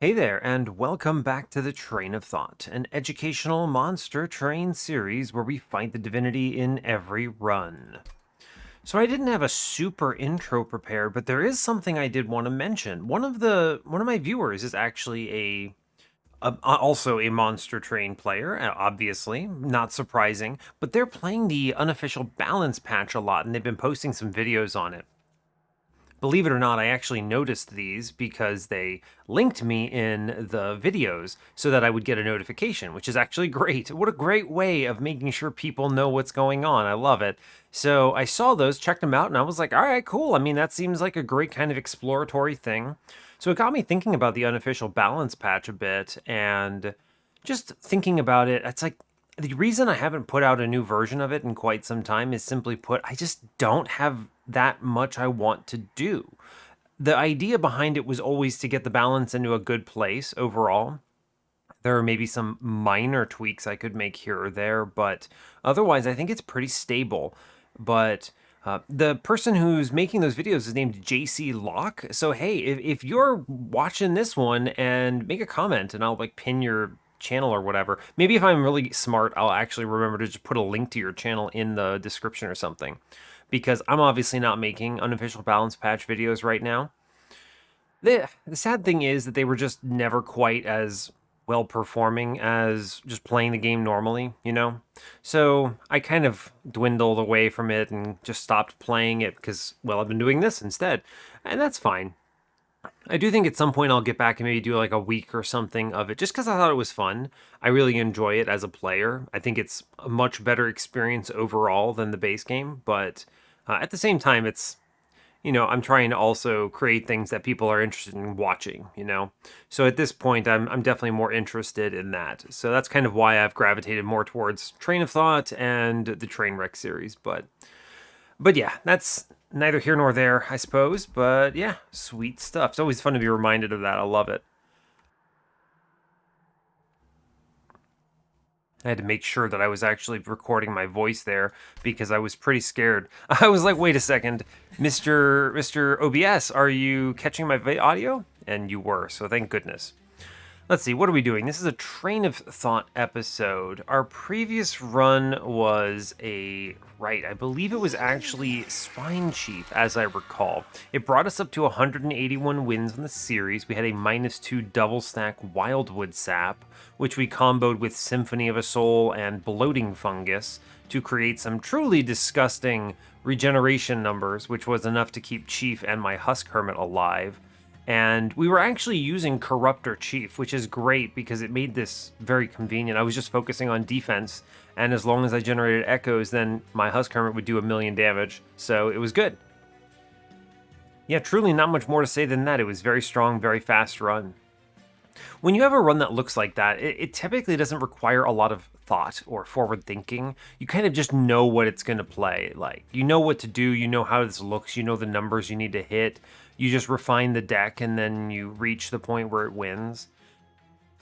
Hey there, and welcome back to the Train of Thought, an educational monster train series where we fight the divinity in every run. So I didn't have a super intro prepared, but there is something I did want to mention. One of my viewers is actually also a monster train player, obviously, not surprising, but they're playing the unofficial balance patch a lot, and they've been posting some videos on it. Believe it or not, I actually noticed these because they linked me in the videos so that I would get a notification, which is actually great. What a great way of making sure people know what's going on. I love it. So I saw those, checked them out, and I was like, all right, cool. I mean, that seems like a great kind of exploratory thing. So it got me thinking about the unofficial balance patch a bit and just thinking about it. It's like the reason I haven't put out a new version of it in quite some time is simply put, I just don't have that much I want to do. The idea behind it was always to get the balance into a good place overall. There are maybe some minor tweaks I could make here or there, but otherwise, I think it's pretty stable. But the person who's making those videos is named JC Locke. So, hey, if you're watching this one and make a comment and I'll like pin your channel or whatever, maybe if I'm really smart, I'll actually remember to just put a link to your channel in the description or something. Because I'm obviously not making unofficial balance patch videos right now. The sad thing is that they were just never quite as well performing as just playing the game normally, you know? So I kind of dwindled away from it and just stopped playing it because, well, I've been doing this instead. And that's fine. I do think at some point I'll get back and maybe do like a week or something of it just because I thought it was fun. I really enjoy it as a player. I think it's a much better experience overall than the base game, but at the same time, I'm trying to also create things that people are interested in watching. So at this point, I'm definitely more interested in that. So that's kind of why I've gravitated more towards Train of Thought and the Trainwreck series. But yeah, that's neither here nor there, I suppose. But yeah, sweet stuff. It's always fun to be reminded of that. I love it. I had to make sure that I was actually recording my voice there because I was pretty scared. I was like, wait a second, Mr. OBS, are you catching my audio? And you were, so thank goodness. Let's see, what are we doing? This is a Train of Thought episode. Our previous run was I believe it was actually Spine Chief, as I recall. It brought us up to 181 wins in the series. We had a -2 double stack Wildwood Sap, which we comboed with Symphony of a Soul and Bloating Fungus to create some truly disgusting regeneration numbers, which was enough to keep Chief and my Husk Hermit alive. And we were actually using Corruptor Chief, which is great because it made this very convenient. I was just focusing on defense, and as long as I generated echoes, then my Husk Hermit would do 1,000,000 damage, so it was good. Yeah, truly not much more to say than that. It was very strong, very fast run. When you have a run that looks like that, it typically doesn't require a lot of thought or forward thinking. You kind of just know what it's going to play. Like, you know what to do, you know how this looks, you know the numbers you need to hit. You just refine the deck and then you reach the point where it wins.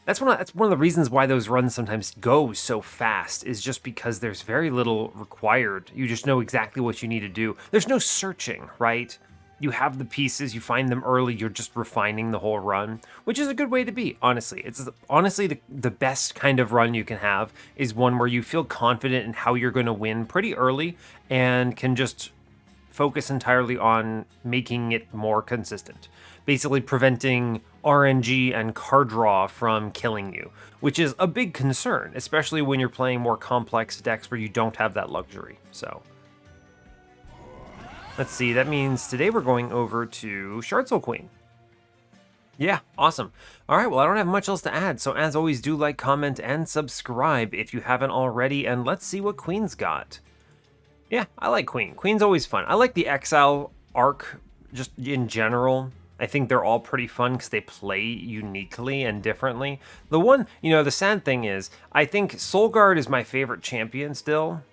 That's one of the reasons why those runs sometimes go so fast, is just because there's very little required. You just know exactly what you need to do. There's no searching, right? You have the pieces, you find them early, you're just refining the whole run, which is a good way to be, honestly. It's honestly the best kind of run you can have is one where you feel confident in how you're going to win pretty early and can just focus entirely on making it more consistent. Basically preventing RNG and card draw from killing you, which is a big concern, especially when you're playing more complex decks where you don't have that luxury. So let's see, that means today we're going over to Shardsoul Queen. Yeah, awesome. All right, well, I don't have much else to add, so as always, do like, comment, and subscribe if you haven't already, and let's see what Queen's got. Yeah, I like Queen. Queen's always fun. I like the Exile arc just in general. I think they're all pretty fun because they play uniquely and differently. The sad thing is, I think Soulguard is my favorite champion still.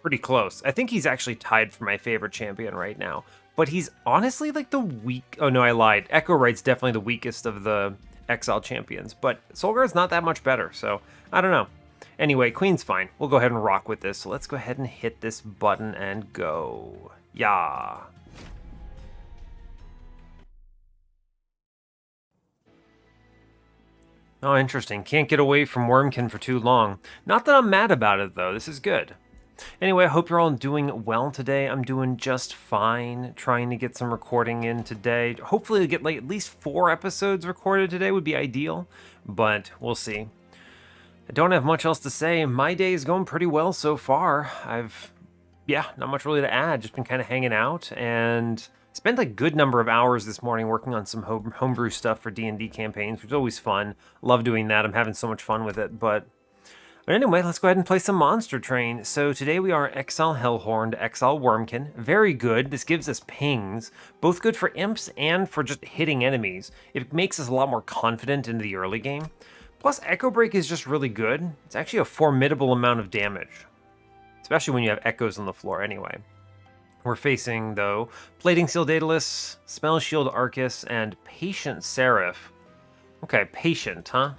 Pretty close. I think he's actually tied for my favorite champion right now. But he's honestly like the weak... Oh, no, I lied. Echo Right's definitely the weakest of the Exile champions. But Soulguard's not that much better, so I don't know. Anyway, Queen's fine. We'll go ahead and rock with this. So let's go ahead and hit this button and go. Yeah. Oh, interesting. Can't get away from Wurmkin for too long. Not that I'm mad about it, though. This is good. Anyway, I hope you're all doing well today. I'm doing just fine, trying to get some recording in today. Hopefully, get like at least 4 episodes recorded today would be ideal, but we'll see. I don't have much else to say. My day is going pretty well so far. Not much really to add. Just been kind of hanging out and spent a good number of hours this morning working on some homebrew stuff for D&D campaigns, which is always fun. Love doing that. I'm having so much fun with it, but anyway, let's go ahead and play some Monster Train. So today we are Exile Hellhorned, Exile Wurmkin. Very good. This gives us pings, both good for imps and for just hitting enemies. It makes us a lot more confident into the early game. Plus, Echo Break is just really good. It's actually a formidable amount of damage, especially when you have echoes on the floor anyway. We're facing, though, Plating Seal Daedalus, Spell Shield Arcus, and Patient Seraph. Okay, Patient, huh?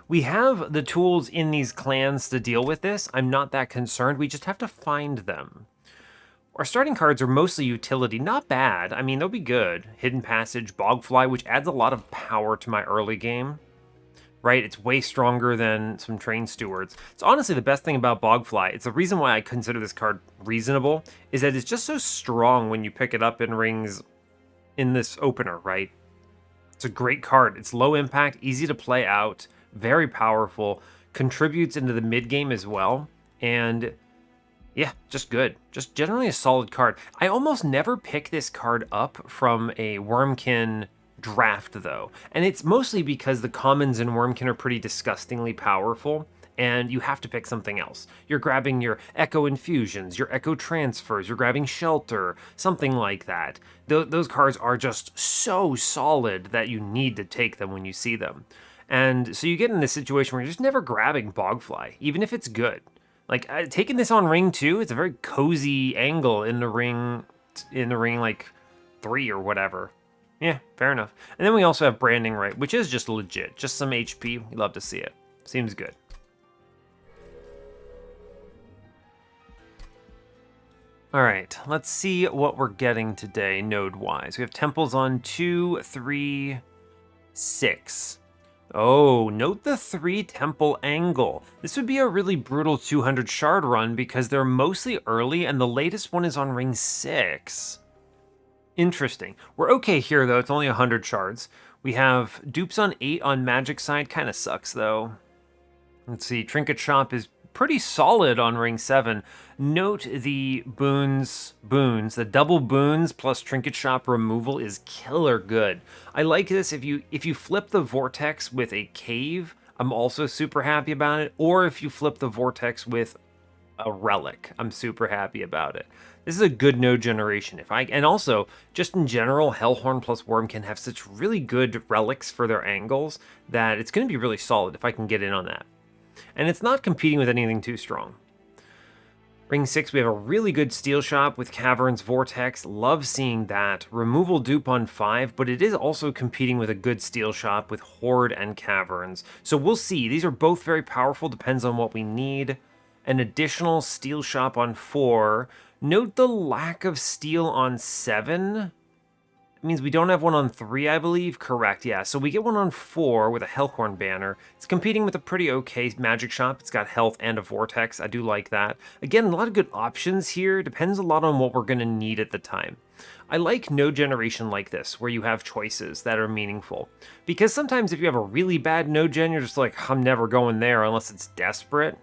We have the tools in these clans to deal with this. I'm not that concerned. We just have to find them. Our starting cards are mostly utility. Not bad. I mean, they'll be good. Hidden Passage, Bogfly, which adds a lot of power to my early game. Right? It's way stronger than some Train Stewards. It's honestly the best thing about Bogfly. It's the reason why I consider this card reasonable, is that it's just so strong when you pick it up in rings in this opener, right? It's a great card. It's low impact, easy to play out, very powerful, contributes into the mid game as well, and yeah, just good. Just generally a solid card. I almost never pick this card up from a Wurmkin draft, though, and it's mostly because the commons in Wurmkin are pretty disgustingly powerful, and you have to pick something else. You're grabbing your Echo Infusions, your Echo Transfers, you're grabbing Shelter, something like that. Those cards are just so solid that you need to take them when you see them. And so you get in this situation where you're just never grabbing Bogfly, even if it's good. Like, taking this on ring 2, it's a very cozy angle in the ring like 3 or whatever. Yeah, fair enough. And then we also have Branding Right, which is just legit. Just some HP. We love to see it. Seems good. All right, let's see what we're getting today node-wise. We have temples on 2, 3, 6. Oh, note the 3 temple angle. This would be a really brutal 200 shard run because they're mostly early and the latest one is on ring 6. Interesting. We're okay here though, it's only 100 shards. We have dupes on 8 on magic side, kind of sucks though. Let's see, Trinket Shop is pretty solid on ring 7. Note the boons, the double boons plus Trinket Shop removal is killer good. I like this. If you flip the Vortex with a cave, I'm also super happy about it. Or if you flip the Vortex with a relic, I'm super happy about it. This is a good node generation. And also, just in general, Hellhorn plus Wurmkin have such really good relics for their angles that it's going to be really solid if I can get in on that. And it's not competing with anything too strong. Ring 6, we have a really good Steel Shop with Caverns, Vortex. Love seeing that. Removal dupe on 5, but it is also competing with a good Steel Shop with Horde and Caverns. So we'll see. These are both very powerful, depends on what we need. An additional Steel Shop on 4. Note the lack of Steel on 7. It means we don't have one on 3, I believe. Correct, yeah. So we get one on 4 with a Hellhorn banner. It's competing with a pretty okay magic shop. It's got health and a vortex. I do like that. Again, a lot of good options here. Depends a lot on what we're going to need at the time. I like node generation like this, where you have choices that are meaningful. Because sometimes if you have a really bad node gen, you're just like, I'm never going there unless it's desperate.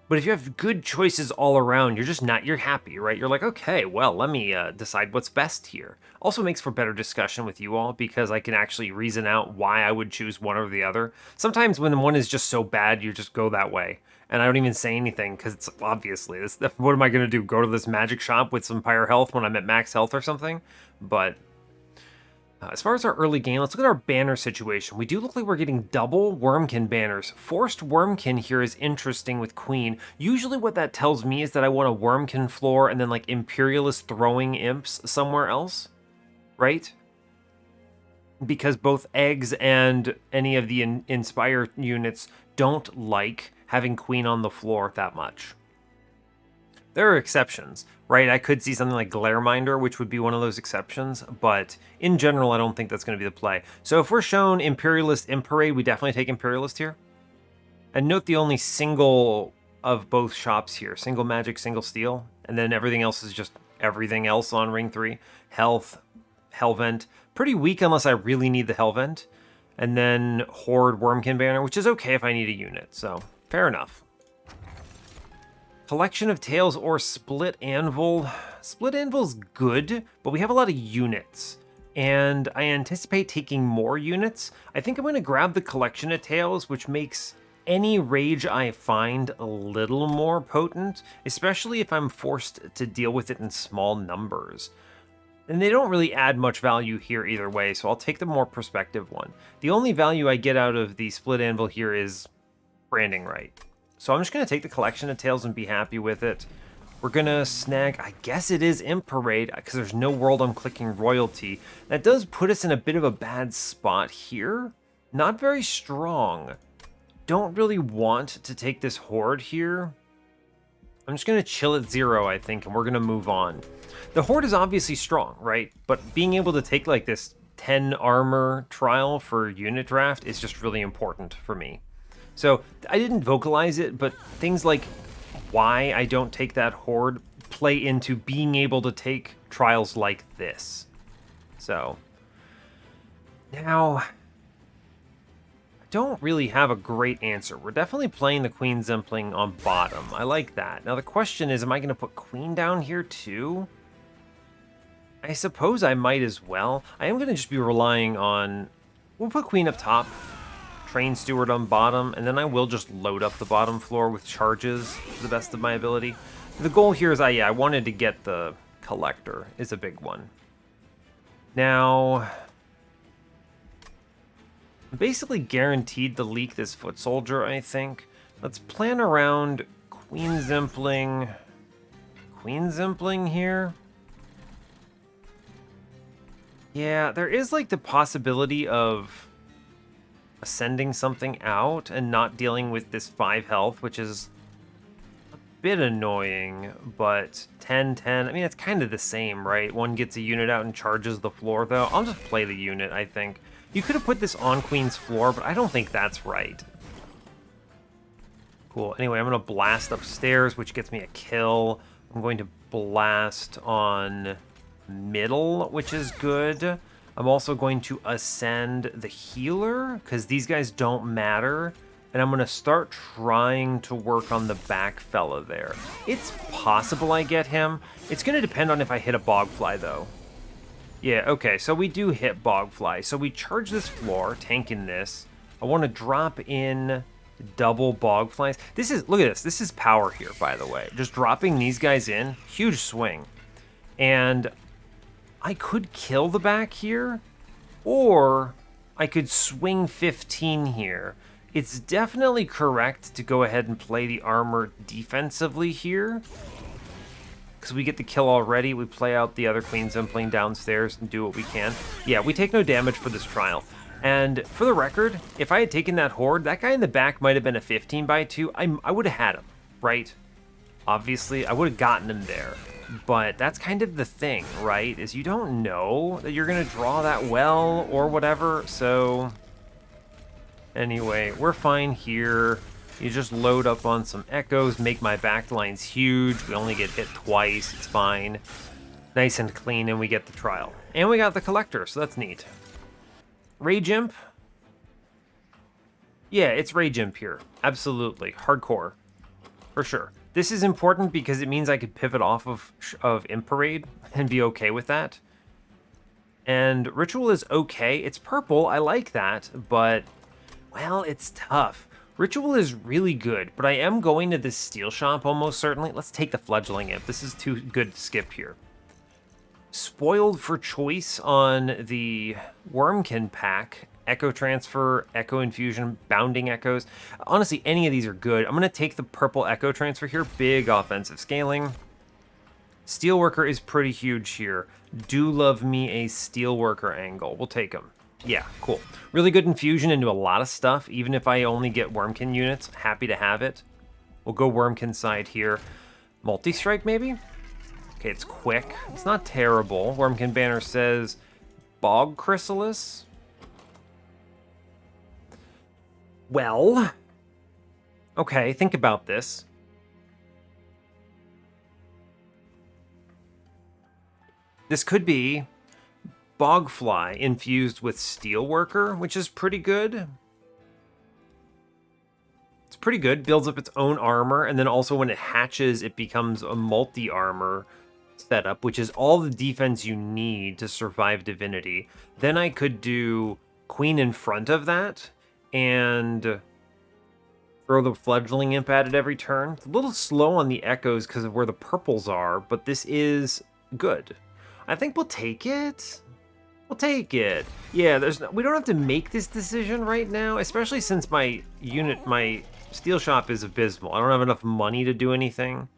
But if you have good choices all around, you're happy, right? You're like, okay, well, let me decide what's best here. Also makes for better discussion with you all because I can actually reason out why I would choose one or the other. Sometimes when one is just so bad, you just go that way. And I don't even say anything because it's obviously, what am I going to do? Go to this magic shop with some pyre health when I'm at max health or something? But as far as our early game, let's look at our banner situation. We do look like we're getting double Wurmkin banners. Forced Wurmkin here is interesting with Queen. Usually what that tells me is that I want a Wurmkin floor and then like Imperialist throwing imps somewhere else, right? Because both Eggs and any of the Inspire units don't like having Queen on the floor that much. There are exceptions, right? I could see something like Glareminder, which would be one of those exceptions, but in general, I don't think that's going to be the play. So if we're shown Imperialist in Parade, we definitely take Imperialist here. And note the only single of both shops here. Single magic, single steel. And then everything else is just everything else on Ring 3. Health, Hellvent. Pretty weak unless I really need the Hellvent. And then Horde Wurmkin banner, which is okay if I need a unit. So, fair enough. Collection of Tails or Split Anvil. Split Anvil's good, but we have a lot of units. And I anticipate taking more units. I think I'm going to grab the Collection of Tails, which makes any rage I find a little more potent, especially if I'm forced to deal with it in small numbers. And they don't really add much value here either way, so I'll take the more perspective one. The only value I get out of the Split Anvil here is branding right. So I'm just going to take the Collection of Tails and be happy with it. We're going to snag, I guess it is Imp Parade, because there's no world I'm clicking Royalty. That does put us in a bit of a bad spot here. Not very strong. Don't really want to take this Horde here. I'm just going to chill at 0, I think, and we're going to move on. The Horde is obviously strong, right? But being able to take like this 10 armor trial for unit draft is just really important for me. So I didn't vocalize it, but things like why I don't take that Horde play into being able to take trials like this. So now I don't really have a great answer. We're definitely playing the Queen Zempling on bottom. I like that. Now the question is, am I going to put Queen down here too? I suppose I might as well. I am going to just be relying on... We'll put Queen up top, Train Steward on bottom, and then I will just load up the bottom floor with charges to the best of my ability. The goal here is, I wanted to get the Collector, is a big one. Now, I'm basically guaranteed to leak this Foot Soldier, I think. Let's plan around Queen Zempling. Queen Zempling here. Yeah, there is like the possibility of sending something out and not dealing with this 5 health, which is a bit annoying, but 10-10, I mean, it's kind of the same, right? One gets a unit out and charges the floor, though. I'll just play the unit, I think. You could have put this on Queen's floor, but I don't think that's right. Cool. Anyway, I'm going to blast upstairs, which gets me a kill. I'm going to blast on middle, which is good. I'm also going to ascend the healer, because these guys don't matter. And I'm going to start trying to work on the back fella there. It's possible I get him. It's going to depend on if I hit a Bogfly, though. Yeah, okay, so we do hit Bogfly. So we charge this floor, tanking this. I want to drop in double Bogflies. This is, look at this. This is power here, by the way. Just dropping these guys in, huge swing. And I could kill the back here, or I could swing 15 here. It's definitely correct to go ahead and play the armor defensively here, because we get the kill already. We play out the other Queen Zempling downstairs and do what we can. Yeah, we take no damage for this trial. And for the record, if I had taken that Horde, that guy in the back might have been a 15x2. I would have had him, right? Obviously, I would have gotten him there. But that's kind of the thing, right? Is you don't know that you're going to draw that well or whatever. So anyway, we're fine here. You just load up on some echoes, make my backlines huge. We only get hit twice. It's fine. Nice and clean, and we get the trial. And we got the Collector, so that's neat. Rage Imp. Yeah, it's Rage Imp here. Absolutely. Hardcore. For sure. This is important because it means I could pivot off of Imp Parade and be okay with that. And Ritual is okay. It's purple. I like that, but, well, it's tough. Ritual is really good, but I am going to this steel shop almost certainly. Let's take the Fledgling Imp. This is too good to skip here. Spoiled for choice on the Wurmkin pack. Echo Transfer, Echo Infusion, Bounding Echoes. Honestly, any of these are good. I'm going to take the purple Echo Transfer here. Big offensive scaling. Steelworker is pretty huge here. Do love me a Steelworker angle. We'll take them. Yeah, cool. Really good infusion into a lot of stuff. Even if I only get Wurmkin units, happy to have it. We'll go Wurmkin side here. Multi-strike, maybe? Okay, it's quick. It's not terrible. Wurmkin Banner says Bog Chrysalis. Well, okay, think about this. This could be Bogfly infused with Steelworker, which is pretty good. It's pretty good. Builds up its own armor, and then also when it hatches, it becomes a multi-armor setup, which is all the defense you need to survive Divinity. Then I could do Queen in front of that, and throw the Fledgling Imp at it every turn. It's a little slow on the echoes because of where the purples are, but this is good. I think we'll take it. We'll take it. Yeah, we don't have to make this decision right now, especially since my steel shop is abysmal. I don't have enough money to do anything.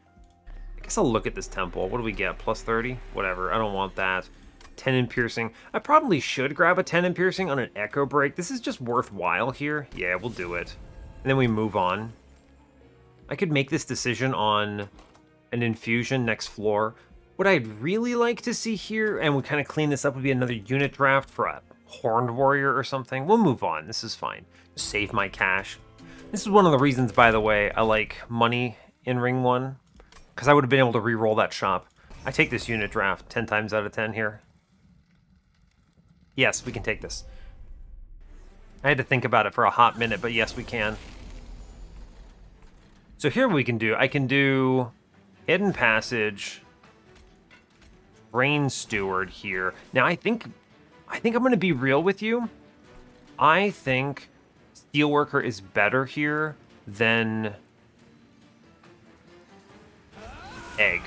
I guess I'll look at this temple. What do we get? Plus 30? Whatever. I don't want that. 10 in piercing. I probably should grab a 10 in piercing on an echo break. This is just worthwhile here. Yeah, we'll do it. And then we move on. I could make this decision on an infusion next floor. What I'd really like to see here, and we kind of clean this up, would be another unit draft for a Horned Warrior or something. We'll move on. This is fine. Save my cash. This is one of the reasons, by the way, I like money in Ring 1, because I would have been able to re-roll that shop. I take this unit draft 10 times out of 10 here. Yes, we can take this. I had to think about it for a hot minute, but yes, we can. So here we can do, I can do Hidden Passage, Rain Steward here. Now I think I'm going to be real with you. I think Steelworker is better here than Egg.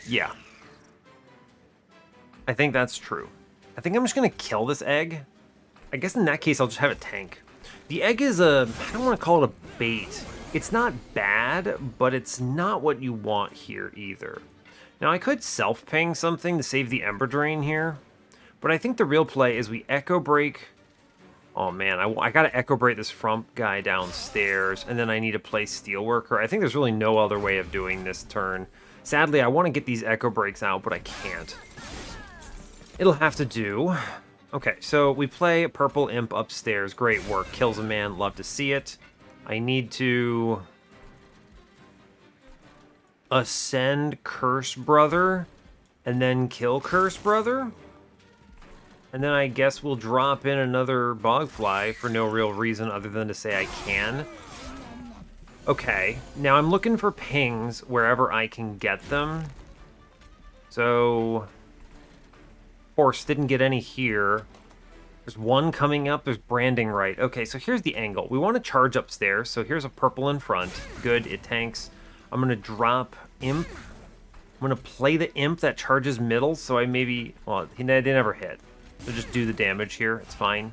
Yeah. I think that's true. I think I'm just going to kill this Egg. I guess in that case, I'll just have a tank. The Egg is I don't want to call it a bait. It's not bad, but it's not what you want here either. Now, I could self-ping something to save the Ember Drain here, but I think the real play is we Echo Break. Oh man, I gotta Echo Break this front guy downstairs, and then I need to play Steelworker. I think there's really no other way of doing this turn. Sadly, I want to get these Echo Breaks out, but I can't. It'll have to do. Okay, so we play Purple Imp upstairs. Great work. Kills a man. Love to see it. I need to ascend Curse Brother and then kill Curse Brother. And then I guess we'll drop in another Bogfly for no real reason other than to say I can. Okay, now I'm looking for pings wherever I can get them. So, of course, didn't get any here. There's one coming up, there's Branding Right. Okay, so here's the angle. We want to charge upstairs, so here's a purple in front. Good, it tanks. I'm going to drop Imp. I'm going to play the Imp that charges middle, so I maybe... Well, they never hit. So just do the damage here, it's fine.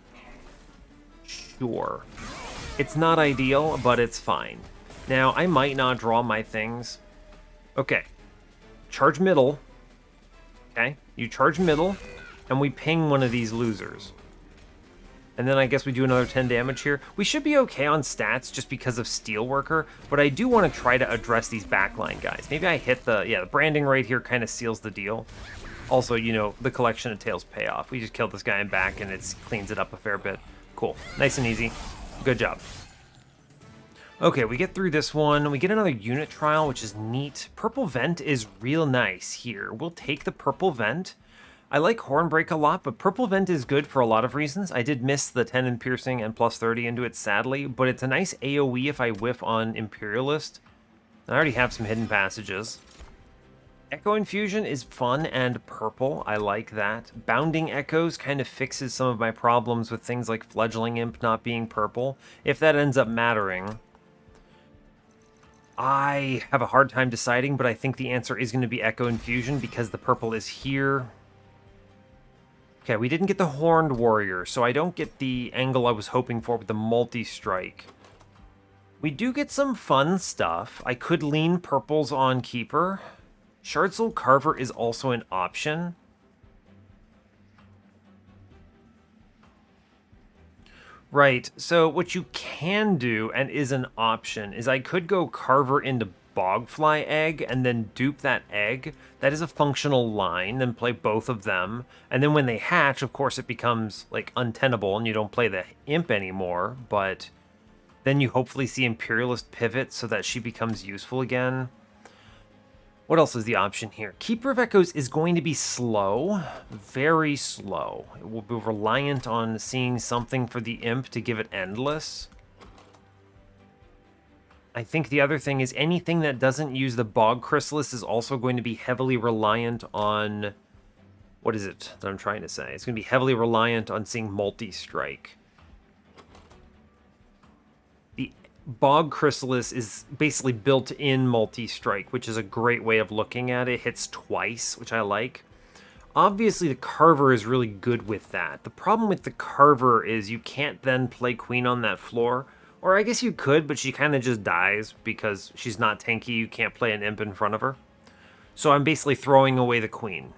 Sure. It's not ideal, but it's fine. Now, I might not draw my things. Okay. Charge middle. Okay, you charge middle, and we ping one of these losers. And then I guess we do another 10 damage here. We should be okay on stats just because of Steelworker, but I do want to try to address these backline guys. Maybe I hit the Branding Right here kind of seals the deal. Also, you know, the Collection of Tails payoff. We just killed this guy in back and it cleans it up a fair bit. Cool. Nice and easy. Good job. Okay, we get through this one. We get another unit trial, which is neat. Purple Vent is real nice here. We'll take the Purple Vent. I like Hornbreak a lot, but Purple Vent is good for a lot of reasons. I did miss the 10 in piercing and plus 30 into it, sadly, but it's a nice AoE if I whiff on Imperialist. I already have some hidden passages. Echo Infusion is fun and purple. I like that. Bounding Echoes kind of fixes some of my problems with things like Fledgling Imp not being purple, if that ends up mattering. I have a hard time deciding, but I think the answer is going to be Echo Infusion because the purple is here. Okay, we didn't get the Horned Warrior, so I don't get the angle I was hoping for with the multi-strike. We do get some fun stuff. I could lean purples on Keeper. Shardsoul Carver is also an option. Right, so what you can do, and is an option, is I could go Carver into Bogfly egg and then dupe that egg, that is a functional line, then play both of them. And then when they hatch, of course, it becomes like untenable and you don't play the imp anymore, but then you hopefully see Imperialist pivot so that she becomes useful again. What else is the option here? Keeper of Echoes is going to be slow, very slow. It will be reliant on seeing something for the imp to give it endless. I think the other thing is anything that doesn't use the Bog Chrysalis is also going to be heavily reliant on... What is it that I'm trying to say? It's going to be heavily reliant on seeing multi-strike. The Bog Chrysalis is basically built-in multi-strike, which is a great way of looking at it. It hits twice, which I like. Obviously, the Carver is really good with that. The problem with the Carver is you can't then play Queen on that floor. Or I guess you could, but she kind of just dies because she's not tanky. You can't play an imp in front of her. So I'm basically throwing away the Queen.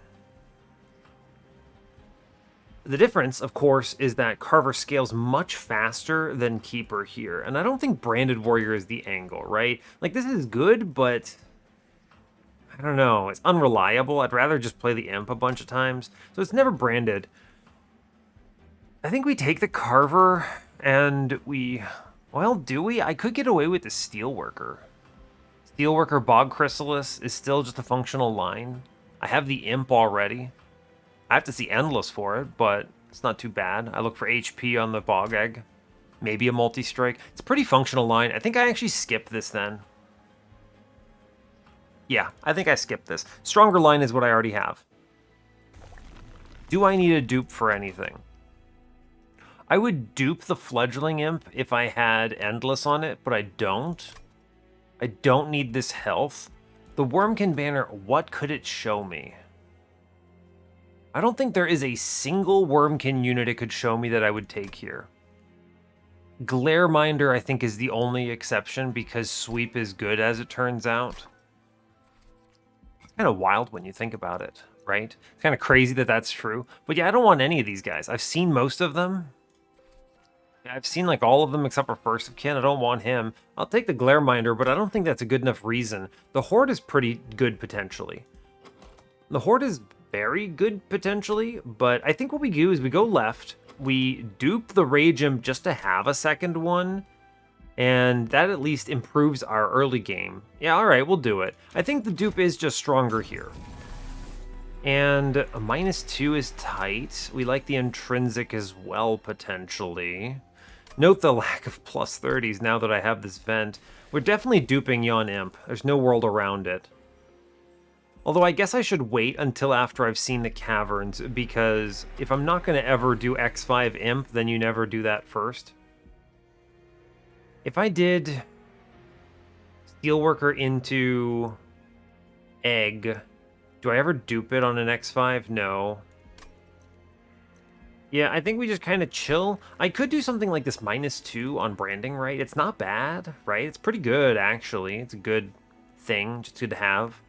The difference, of course, is that Carver scales much faster than Keeper here. And I don't think Branded Warrior is the angle, right? Like, this is good, but... I don't know. It's unreliable. I'd rather just play the imp a bunch of times. So it's never branded. I think we take the Carver, and we... Well, do we? I could get away with the Steelworker. Steelworker Bog Chrysalis is still just a functional line. I have the imp already. I have to see Endless for it, but it's not too bad. I look for HP on the Bog Egg. Maybe a multi-strike. It's a pretty functional line. I think I actually skip this then. Yeah, I think I skipped this. Stronger line is what I already have. Do I need a dupe for anything? I would dupe the Fledgling Imp if I had Endless on it, but I don't. I don't need this health. The Wurmkin banner, what could it show me? I don't think there is a single Wurmkin unit it could show me that I would take here. Glareminder, I think, is the only exception because Sweep is good as it turns out. It's kind of wild when you think about it, right? It's kind of crazy that that's true. But yeah, I don't want any of these guys. I've seen most of them. I've seen like all of them except for First of Kin. I don't want him. I'll take the Glareminder, but I don't think that's a good enough reason. The Horde is pretty good potentially. The Horde is very good potentially, but I think what we do is we go left, we dupe the Rage Imp just to have a second one, and that at least improves our early game. Yeah, alright, we'll do it. I think the dupe is just stronger here. And a -2 is tight. We like the intrinsic as well, potentially. Note the lack of +30s now that I have this vent. We're definitely duping Yon Imp. There's no world around it. Although I guess I should wait until after I've seen the caverns, because if I'm not going to ever do X5 Imp, then you never do that first. If I did Steelworker into Egg, do I ever dupe it on an X5? No. Yeah, I think we just kind of chill. I could do something like this -2 on branding, right? It's not bad, right? It's pretty good, actually. It's a good thing, just good to have.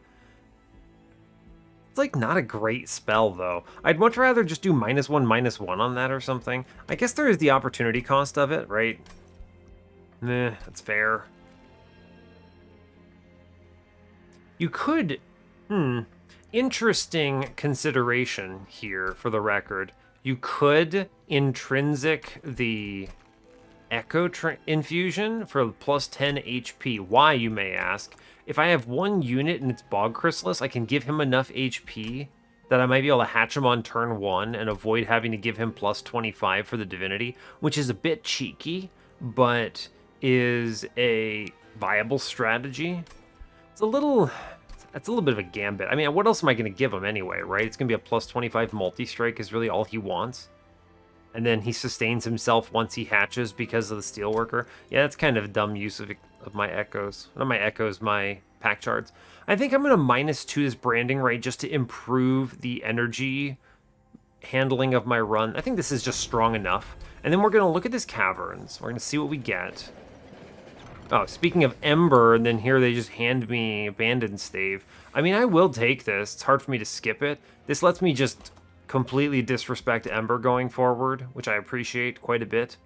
It's like not a great spell, though. I'd much rather just do -1/-1 on that or something. I guess there is the opportunity cost of it, right? Meh, that's fair. You could... Interesting consideration here, for the record. You could intrinsic the Echo Infusion for +10 HP. Why, you may ask? If I have one unit and it's Bog Chrysalis, I can give him enough HP that I might be able to hatch him on turn 1 and avoid having to give him +25 for the Divinity, which is a bit cheeky, but is a viable strategy. It's a little bit of a gambit. I mean, what else am I going to give him anyway, right? It's going to be a +25 multi-strike is really all he wants. And then he sustains himself once he hatches because of the Steelworker. Yeah, that's kind of a dumb use of my Echoes. Not my Echoes, my pack charts. I think I'm going to -2 this branding, right, just to improve the energy handling of my run. I think this is just strong enough. And then we're going to look at this Caverns. We're going to see what we get. Oh, speaking of Ember, and then here they just hand me Abandoned Stave. I mean, I will take this. It's hard for me to skip it. This lets me just completely disrespect Ember going forward, which I appreciate quite a bit.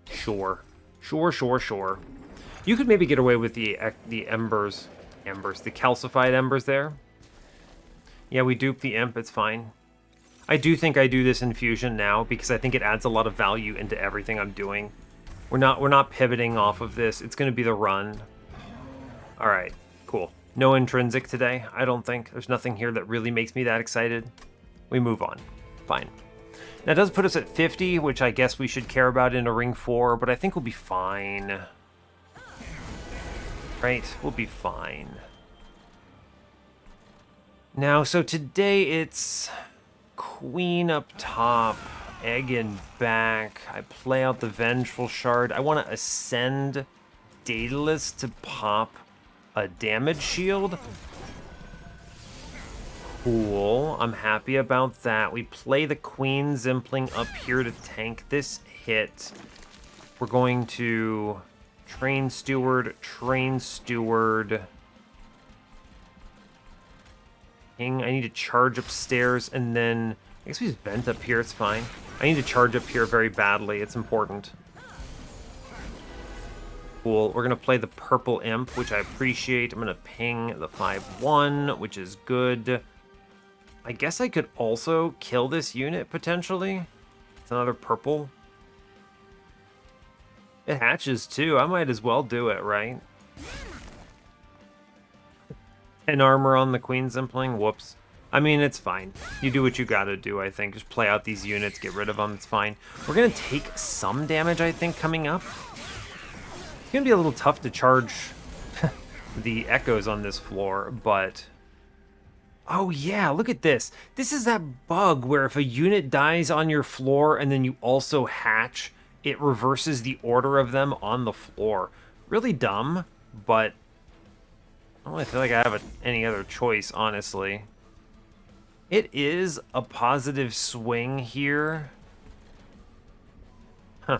Sure. Sure. You could maybe get away with the Embers. Embers, the calcified embers there. Yeah, we dupe the imp, it's fine. I do think I do this infusion now because I think it adds a lot of value into everything I'm doing. We're not pivoting off of this. It's going to be the run. All right, cool. No intrinsic today, I don't think. There's nothing here that really makes me that excited. We move on. Fine. That does put us at 50, which I guess we should care about in a ring 4, but I think we'll be fine. Right? We'll be fine. Now, so today it's queen up top, egg in back. I play out the Vengeful Shard. I want to ascend Daedalus to pop a damage shield. Cool. I'm happy about that. We play the Queen Zimpling up here to tank this hit. We're going to Train Steward, Train Steward. I need to charge upstairs, and then I guess we just vent up here. It's fine. I need to charge up here very badly. It's important. Cool. We're going to play the Purple Imp, which I appreciate. I'm going to ping the 5-1, which is good. I guess I could also kill this unit, potentially. It's another purple. It hatches, too. I might as well do it, right? And armor on the Queen Zimpling. Whoops. I mean, it's fine. You do what you gotta do, I think. Just play out these units, get rid of them. It's fine. We're gonna take some damage, I think, coming up. It's gonna be a little tough to charge the echoes on this floor, but... Oh, yeah, look at this. This is that bug where if a unit dies on your floor and then you also hatch, it reverses the order of them on the floor. Really dumb, but... I don't really feel like I have any other choice, honestly. It is a positive swing here. Huh.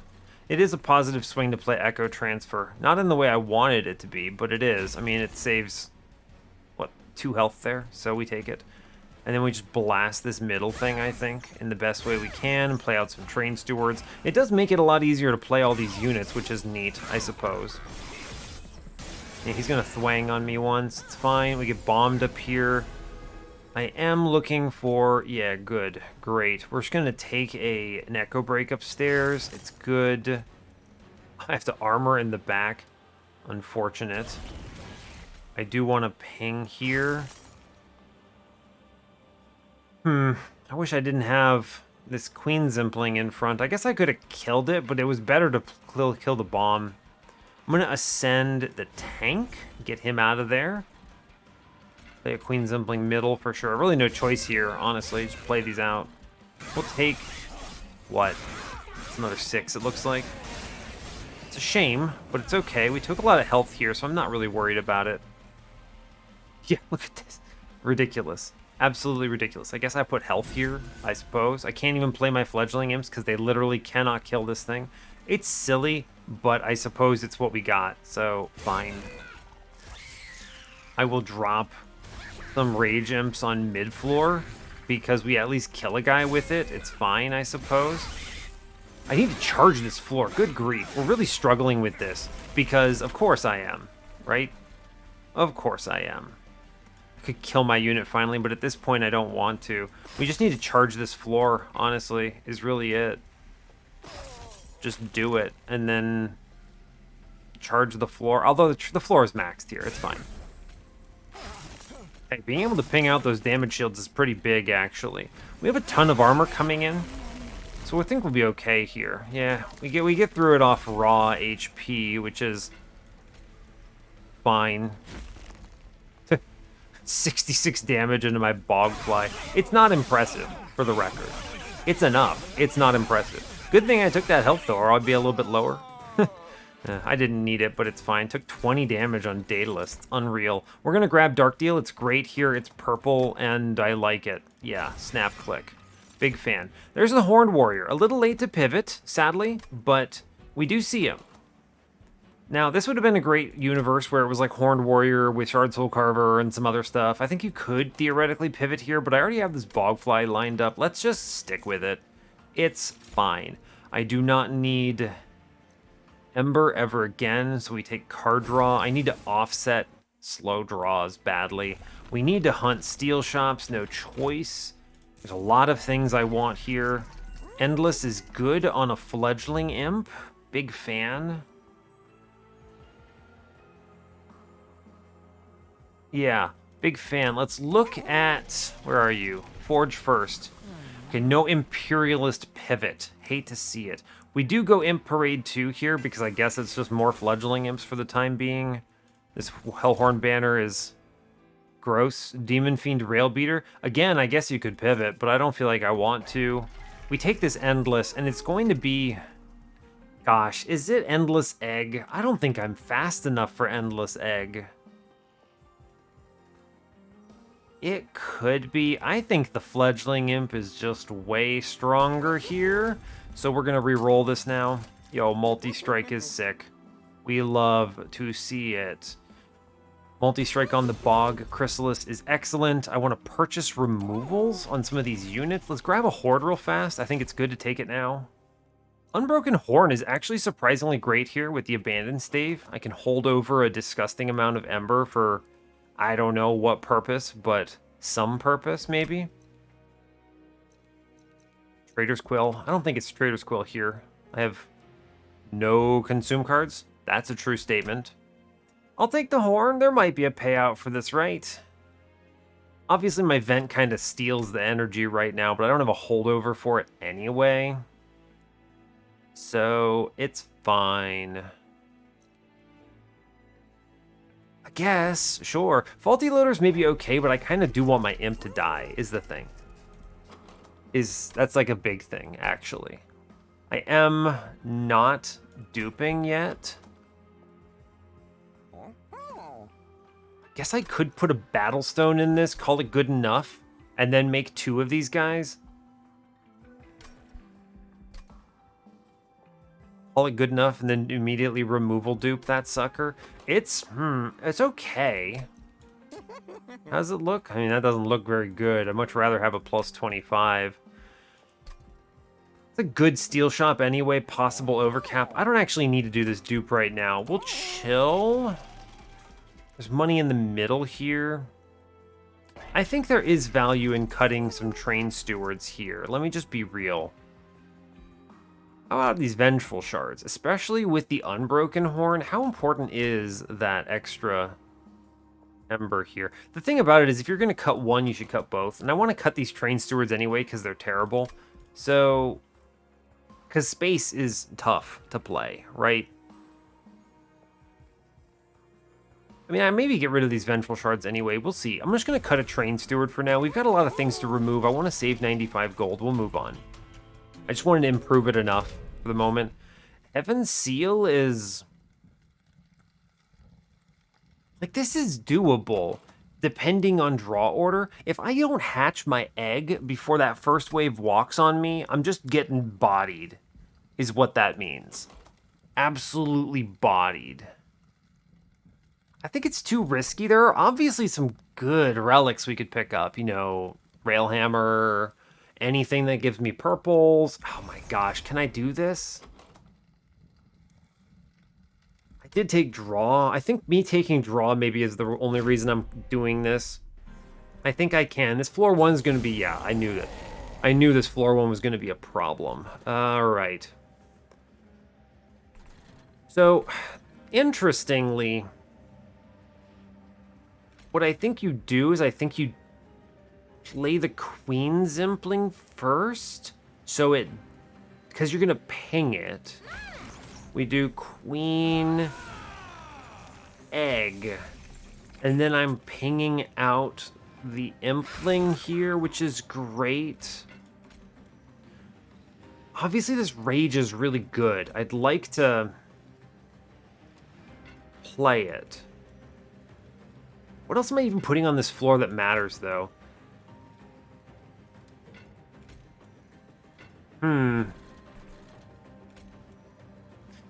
It is a positive swing to play Echo Transfer. Not in the way I wanted it to be, but it is. I mean, it saves, what, 2 health there, so we take it. And then we just blast this middle thing, I think, in the best way we can, and play out some Train Stewards. It does make it a lot easier to play all these units, which is neat, I suppose. Yeah, he's gonna thwang on me once. It's fine. We get bombed up here. I am looking for... Yeah, good. Great. We're just gonna take an Echo Break upstairs. It's good. I have to armor in the back. Unfortunate. I do want to ping here. I wish I didn't have this Queen Zimpling in front. I guess I could have killed it, but it was better to kill the bomb. I'm going to ascend the tank, get him out of there. Play a Queen Zimpling middle for sure. Really no choice here, honestly. Just play these out. We'll take... What? It's another 6, it looks like. It's a shame, but it's okay. We took a lot of health here, so I'm not really worried about it. Yeah, look at this. Ridiculous. Absolutely ridiculous. I guess I put health here, I suppose. I can't even play my Fledgling Imps because they literally cannot kill this thing. It's silly, but I suppose it's what we got, so fine. I will drop some Rage Imps on mid-floor because we at least kill a guy with it. It's fine, I suppose. I need to charge this floor. Good grief. We're really struggling with this because of course I am, right? Of course I am. I could kill my unit finally, but at this point I don't want to. We just need to charge this floor, honestly, is really it. Just do it, and then charge the floor. Although the floor is maxed here, it's fine. Okay, being able to ping out those damage shields is pretty big, actually. We have a ton of armor coming in, so I think we'll be okay here. Yeah, we get through it off raw HP, which is fine. 66 damage into my Bogfly. It's not impressive, for the record. It's enough. It's not impressive. Good thing I took that health, though, or I'd be a little bit lower. I didn't need it, but it's fine. Took 20 damage on Daedalus. It's unreal. We're going to grab Dark Deal. It's great here. It's purple, and I like it. Yeah, snap click. Big fan. There's the Horned Warrior. A little late to pivot, sadly, but we do see him. Now, this would have been a great universe where it was like Horned Warrior with Shard Soul Carver and some other stuff. I think you could theoretically pivot here, but I already have this Bogfly lined up. Let's just stick with it. It's fine. I do not need Ember ever again, so we take card draw. I need to offset slow draws badly. We need to hunt steel shops, no choice. There's a lot of things I want here. Endless is good on a fledgling imp. Big fan. Yeah, big fan. Let's look at... Where are you? Forge first. Okay, no Imperialist pivot. Hate to see it. We do go Imp Parade 2 here because I guess it's just more fledgling imps for the time being. This Hellhorned banner is gross. Demon Fiend Railbeater. Again, I guess you could pivot, but I don't feel like I want to. We take this Endless, and it's going to be... Gosh, is it Endless Egg? I don't think I'm fast enough for Endless Egg. It could be. I think the Fledgling Imp is just way stronger here. So we're going to re-roll this now. Yo, Multi-Strike is sick. We love to see it. Multi-Strike on the Bog Chrysalis is excellent. I want to purchase removals on some of these units. Let's grab a Horde real fast. I think it's good to take it now. Unbroken Horn is actually surprisingly great here with the Abandoned Stave. I can hold over a disgusting amount of Ember for... I don't know what purpose, but some purpose, maybe. Trader's Quill. I don't think it's Trader's Quill here. I have no consume cards. That's a true statement. I'll take the Horn. There might be a payout for this, right? Obviously, my Vent kind of steals the energy right now, but I don't have a holdover for it anyway. So, it's fine. I guess, sure. Faulty Loaders may be okay, but I kind of do want my Imp to die, is the thing. That's like a big thing, actually. I am not duping yet. Guess I could put a Battlestone in this, call it good enough, and then make 2 of these guys. Call it good enough, and then immediately removal dupe that sucker. It's okay. How does it look? I mean, that doesn't look very good. I'd much rather have a plus 25. It's a good steel shop anyway, possible overcap. I don't actually need to do this dupe right now. We'll chill. There's money in the middle here. I think there is value in cutting some train stewards here. Let me just be real. How about these Vengeful Shards? Especially with the Unbroken Horn, how important is that extra Ember here? The thing about it is if you're going to cut one, you should cut both. And I want to cut these Train Stewards anyway because they're terrible. So, because space is tough to play, right? I mean, I maybe get rid of these Vengeful Shards anyway. We'll see. I'm just going to cut a Train Steward for now. We've got a lot of things to remove. I want to save 95 gold. We'll move on. I just wanted to improve it enough for the moment. Heaven's Seal is... like, this is doable, depending on draw order. If I don't hatch my egg before that first wave walks on me, I'm just getting bodied, is what that means. Absolutely bodied. I think it's too risky. There are obviously some good relics we could pick up. You know, Railhammer... anything that gives me purples. Oh my gosh, can I do this? I did take draw. I think me taking draw maybe is the only reason I'm doing this. I think I can. This floor 1 is going to be, yeah, I knew that. I knew this floor 1 was going to be a problem. All right. So, interestingly, what I think you do is I think you play the Queen Zimpling first, so it, because you're gonna ping it. We do Queen Egg, and then I'm pinging out the Impling here, which is great. Obviously, this Rage is really good. I'd like to play it. What else am I even putting on this floor that matters, though?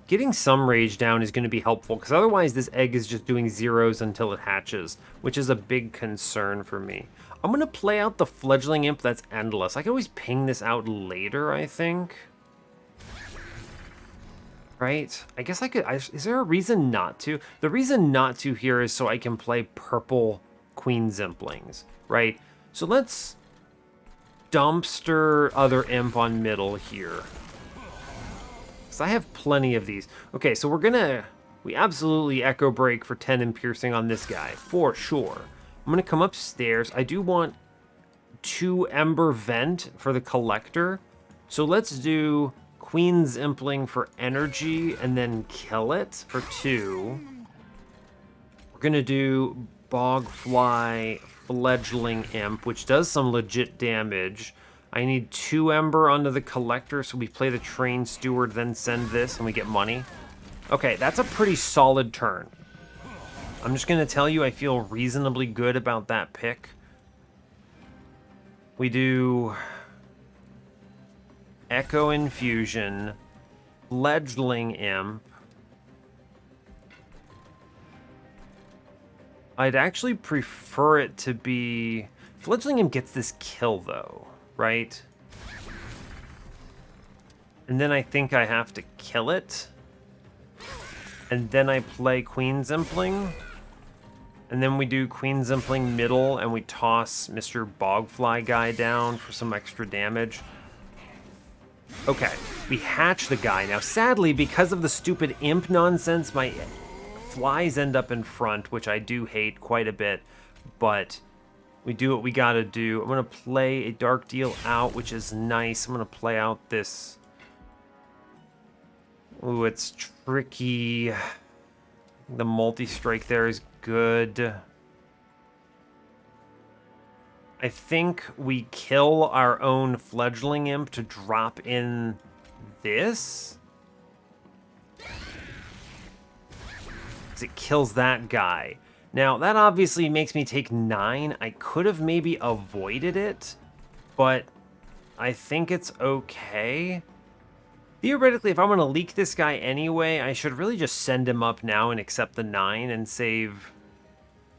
Getting some rage down is going to be helpful, because otherwise this egg is just doing zeros until it hatches, which is a big concern for me. I'm going to play out the Fledgling Imp that's endless. I can always ping this out later, I think. right? I guess I could... is there a reason not to? The reason not to here is so I can play purple Queen Zimplings, right? So let's dumpster other imp on middle here. Because I have plenty of these. Okay, so we're gonna... We absolutely Echo Break for 10 and Piercing on this guy, for sure. I'm gonna come upstairs. I do want 2 Ember Vent for the Collector. So let's do Queen's Impling for energy and then kill it for 2. We're gonna do Bogfly Fledgling Imp, which does some legit damage. I need 2 Ember onto the Collector, so we play the Train Steward, then send this, and we get money. Okay, that's a pretty solid turn. I'm just gonna tell you I feel reasonably good about that pick. We do Echo Infusion, Fledgling Imp. I'd actually prefer it to be... Fledgling Imp gets this kill, though, right? And then I think I have to kill it. And then I play Queen Zimpling. And then we do Queen Zimpling middle, and we toss Mr. Bogfly guy down for some extra damage. Okay, we hatch the guy. Now, sadly, because of the stupid imp nonsense, my flies end up in front, which I do hate quite a bit. But we do what we gotta do. I'm gonna play a Dark Deal out, which is nice. I'm gonna play out this... Ooh, it's tricky. The multi-strike there is good. I think we kill our own Fledgling Imp to drop in this. Because it kills that guy. Now, that obviously makes me take 9. I could have maybe avoided it, but I think it's okay. Theoretically, if I'm going to leak this guy anyway, I should really just send him up now and accept the 9 and save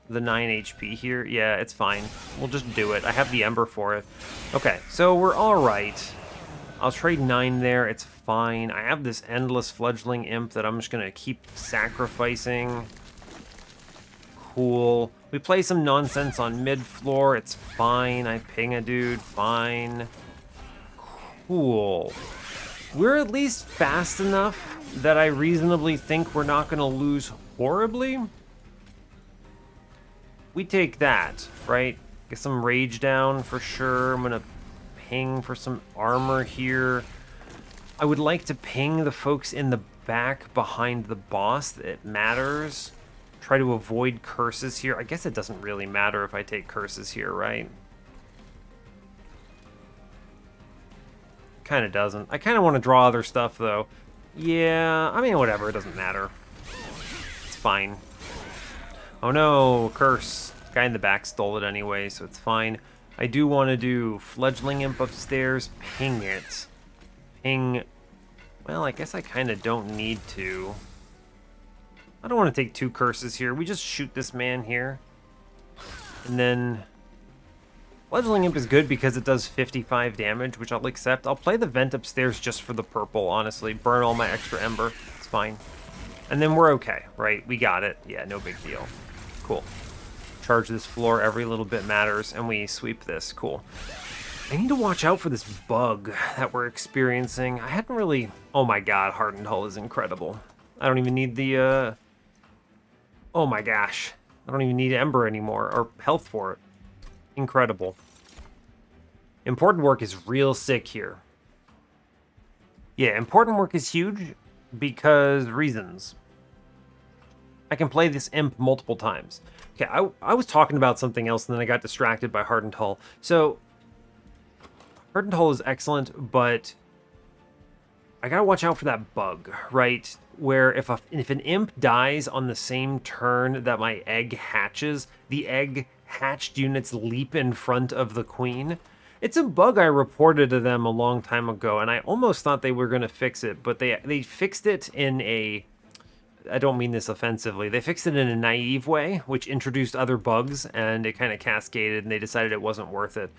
the 9 HP here. Yeah, it's fine. We'll just do it. I have the Ember for it. Okay, so we're all right. I'll trade 9 there. It's fine. I have this endless Fledgling Imp that I'm just going to keep sacrificing. Cool. We play some nonsense on mid-floor. It's fine. I ping a dude. Fine. Cool. We're at least fast enough that I reasonably think we're not going to lose horribly. We take that, right? Get some rage down for sure. I'm going to ping for some armor here. I would like to ping the folks in the back behind the boss. It matters. Try to avoid curses here. I guess it doesn't really matter if I take curses here, right? Kind of doesn't. I kind of want to draw other stuff, though. Yeah, I mean, whatever. It doesn't matter. It's fine. Oh, no. Curse. Guy in the back stole it anyway, so it's fine. I do want to do Fledgling Imp upstairs. Ping it. Ping... Well, I guess I kind of don't need to. I don't want to take 2 curses here. We just shoot this man here. And then... Fledgling Imp is good because it does 55 damage, which I'll accept. I'll play the vent upstairs just for the purple, honestly. Burn all my extra Ember. It's fine. And then we're okay, right? We got it. Yeah, no big deal. Cool. Charge this floor. Every little bit matters. And we sweep this. Cool. I need to watch out for this bug that we're experiencing. I hadn't really... Oh my god, Hardened Hull is incredible. I don't even need the... Oh my gosh. I don't even need Ember anymore, or health for it. Incredible. Important work is real sick here. Yeah, important work is huge because reasons. I can play this imp multiple times. Okay, I was talking about something else and then I got distracted by Hardened Hull. So, Hardened Hull is excellent, but I gotta watch out for that bug, right? Where if an imp dies on the same turn that my egg hatches, the egg hatched units leap in front of the queen. It's a bug I reported to them a long time ago, and I almost thought they were going to fix it, but they fixed it in a... I don't mean this offensively. They fixed it in a naive way, which introduced other bugs, and it kind of cascaded, and they decided it wasn't worth it.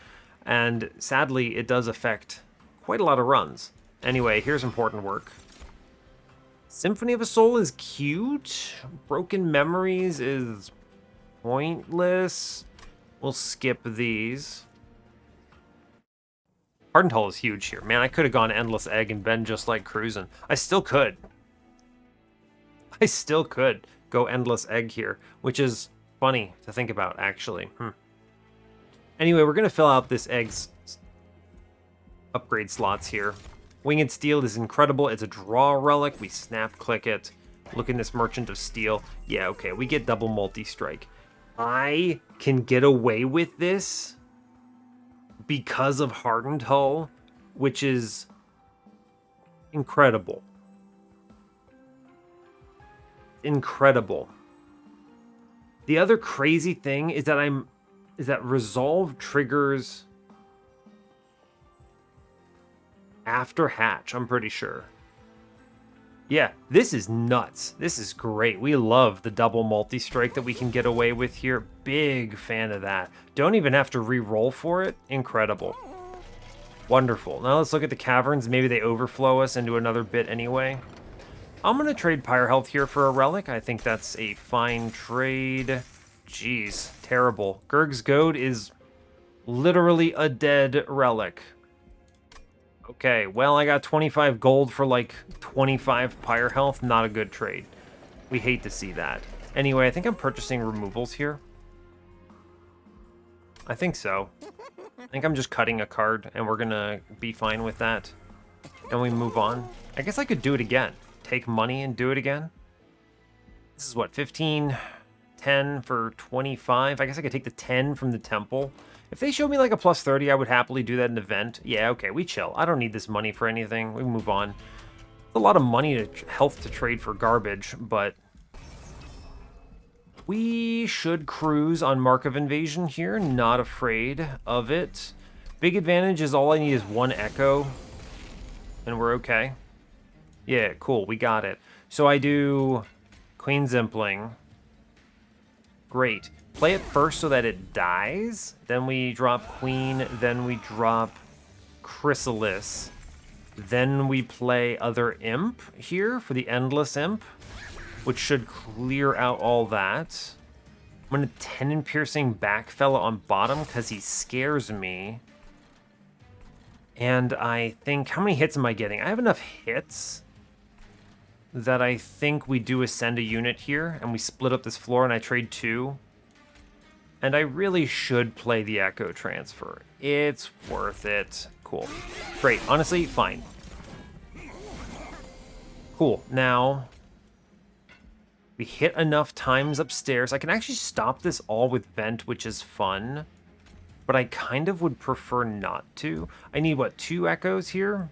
And sadly, it does affect quite a lot of runs. Anyway, here's important work. Symphony of a Soul is cute. Broken Memories is pointless. We'll skip these. Hardened Hull is huge here. Man, I could have gone Endless Egg and been just like cruising. I still could. I still could go Endless Egg here, which is funny to think about, actually. Anyway, we're going to fill out this egg's upgrade slots here. Winged Steel is incredible. It's a draw relic. We snap click it. Look in this Merchant of Steel. Yeah, okay, we get double multi-strike. I can get away with this because of Hardened Hull, which is incredible. Incredible. The other crazy thing is that Resolve triggers after hatch, I'm pretty sure. Yeah, this is nuts. This is great. We love the double multi-strike that we can get away with here. Big fan of that. Don't even have to re-roll for it. Incredible. Wonderful. Now let's look at the caverns. Maybe they overflow us into another bit anyway. I'm going to trade Pyre Health here for a relic. I think that's a fine trade. Jeez, terrible. Gurg's Goad is literally a dead relic. Okay, well, I got 25 gold for like 25 Pyre Health. Not a good trade. We hate to see that. Anyway, I think I'm purchasing removals here. I think so. I think I'm just cutting a card, and we're gonna be fine with that. And we move on. I guess I could do it again. Take money and do it again. This is what, 15, 10 for 25? I guess I could take the 10 from the temple. If they showed me like a plus 30, I would happily do that in an event. Yeah, okay, we chill. I don't need this money for anything. We move on. A lot of money to health to trade for garbage, but we should cruise on Mark of Invasion here. Not afraid of it. Big advantage is all I need is one Echo, and we're okay. Yeah, cool, we got it. So I do Queen Zimpling. Great. Play it first so that it dies. Then we drop Queen. Then we drop Chrysalis. Then we play other Imp here for the Endless Imp, which should clear out all that. I'm going to Tenon Piercing Backfella on bottom because he scares me. And I think, how many hits am I getting? I have enough hits that I think we do ascend a unit here, and we split up this floor, and I trade 2. And I really should play the Echo Transfer. It's worth it. Cool. Great. Honestly, fine. Cool. Now, we hit enough times upstairs. I can actually stop this all with Vent, which is fun. But I kind of would prefer not to. I need, what, 2 Echoes here?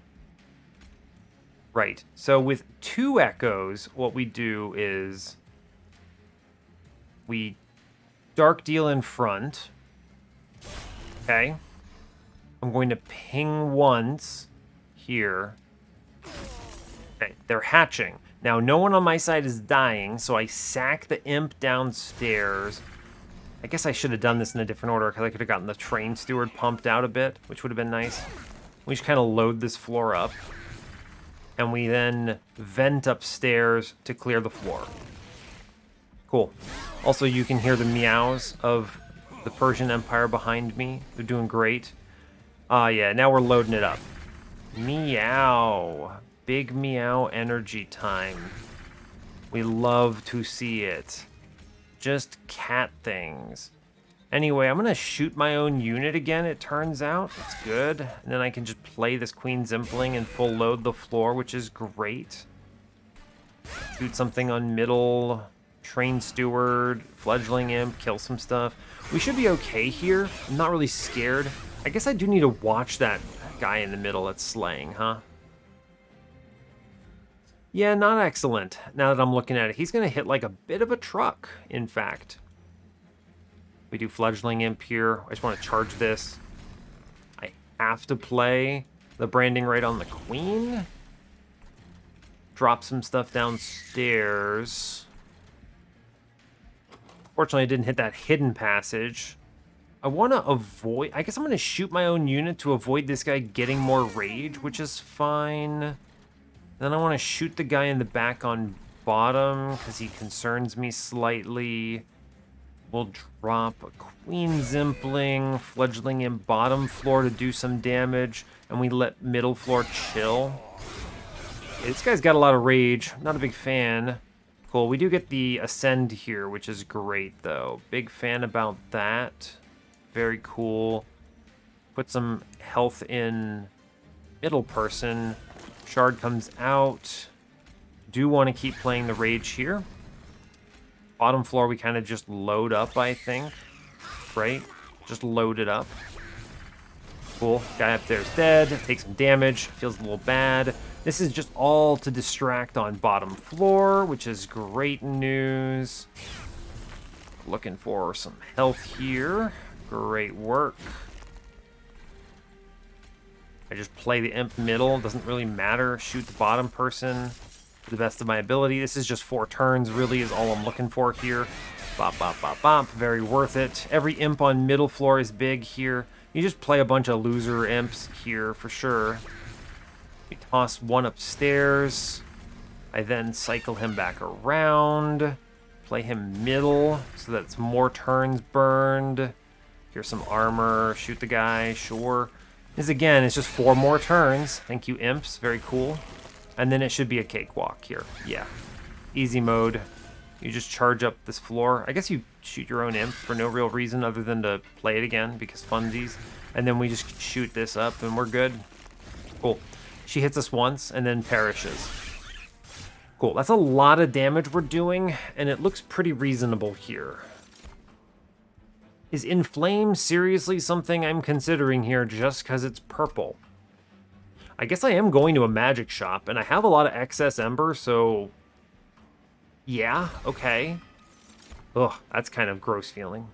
Right. So with 2 Echoes, what we do is we Dark Deal in front. Okay. I'm going to ping once here. Okay, they're hatching. Now, no one on my side is dying, so I sack the Imp downstairs. I guess I should have done this in a different order because I could have gotten the Train Steward pumped out a bit, which would have been nice. We just kind of load this floor up. And we then vent upstairs to clear the floor. Cool. Also, you can hear the meows of the Persian Empire behind me. They're doing great. Yeah, now we're loading it up. Meow. Big meow energy time. We love to see it. Just cat things. Anyway, I'm going to shoot my own unit again, it turns out. That's good. And then I can just play this Queen Zimpling and full load the floor, which is great. Shoot something on middle. Train Steward, Fledgling Imp, kill some stuff. We should be okay here. I'm not really scared. I guess I do need to watch that guy in the middle that's slaying, huh? Yeah, not excellent, now that I'm looking at it. He's going to hit like a bit of a truck, in fact. We do Fledgling Imp here. I just want to charge this. I have to play the Branding Right on the Queen. Drop some stuff downstairs. Fortunately, I didn't hit that hidden passage. I want to avoid... I guess I'm going to shoot my own unit to avoid this guy getting more rage, which is fine. Then I want to shoot the guy in the back on bottom because he concerns me slightly. We'll drop a Queen Zimpling, fledgling in bottom floor to do some damage, and we let middle floor chill. Okay, this guy's got a lot of rage. Not a big fan. Cool, we do get the Ascend here, which is great, though. Big fan about that. Very cool. Put some health in middle person. Shard comes out. Do want to keep playing the rage here. Bottom floor, we kind of just load up, I think. Right? Just load it up. Cool. Guy up there's dead. Takes some damage. Feels a little bad. This is just all to distract on bottom floor, which is great news. Looking for some health here. Great work. I just play the imp middle. Doesn't really matter. Shoot the bottom person to the best of my ability. This is just 4 turns, really, is all I'm looking for here. Bop, bop, bop, bop. Very worth it. Every imp on middle floor is big here. You just play a bunch of loser imps here for sure. We toss one upstairs. I then cycle him back around. Play him middle so that's more turns burned. Here's some armor. Shoot the guy. Sure. This again is just 4 more turns. Thank you, imps. Very cool. And then it should be a cakewalk here. Yeah. Easy mode. You just charge up this floor. I guess you shoot your own imp for no real reason other than to play it again because funsies. And then we just shoot this up and we're good. Cool. She hits us once and then perishes. Cool. That's a lot of damage we're doing, and it looks pretty reasonable here. Is Inflame seriously something I'm considering here just because it's purple? I guess I am going to a magic shop, and I have a lot of excess Ember, so... yeah, okay. Ugh, that's kind of gross feeling.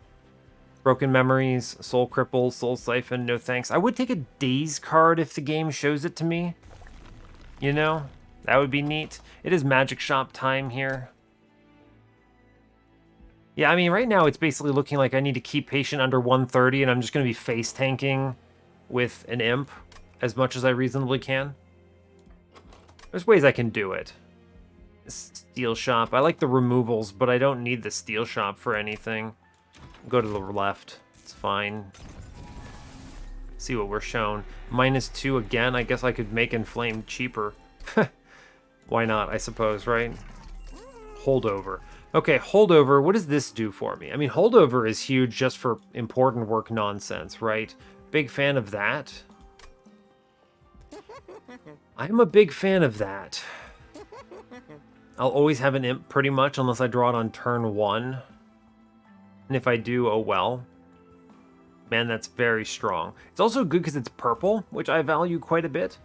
Broken Memories, Soul Cripple, Soul Siphon, no thanks. I would take a Daze card if the game shows it to me. You know, that would be neat. It is magic shop time here. Yeah, I mean, right now it's basically looking like I need to keep patient under 130, and I'm just going to be face tanking with an imp as much as I reasonably can. There's ways I can do it. Steel shop. I like the removals, but I don't need the steel shop for anything. Go to the left. It's fine. See what we're shown. -2 again. I guess I could make Inflame cheaper. Why not, I suppose, right? Holdover. Okay, holdover. What does this do for me? I mean, holdover is huge just for important work nonsense, right? Big fan of that. I'm a big fan of that. I'll always have an imp pretty much unless I draw it on turn 1. And if I do, oh well. Man, that's very strong. It's also good because it's purple, which I value quite a bit.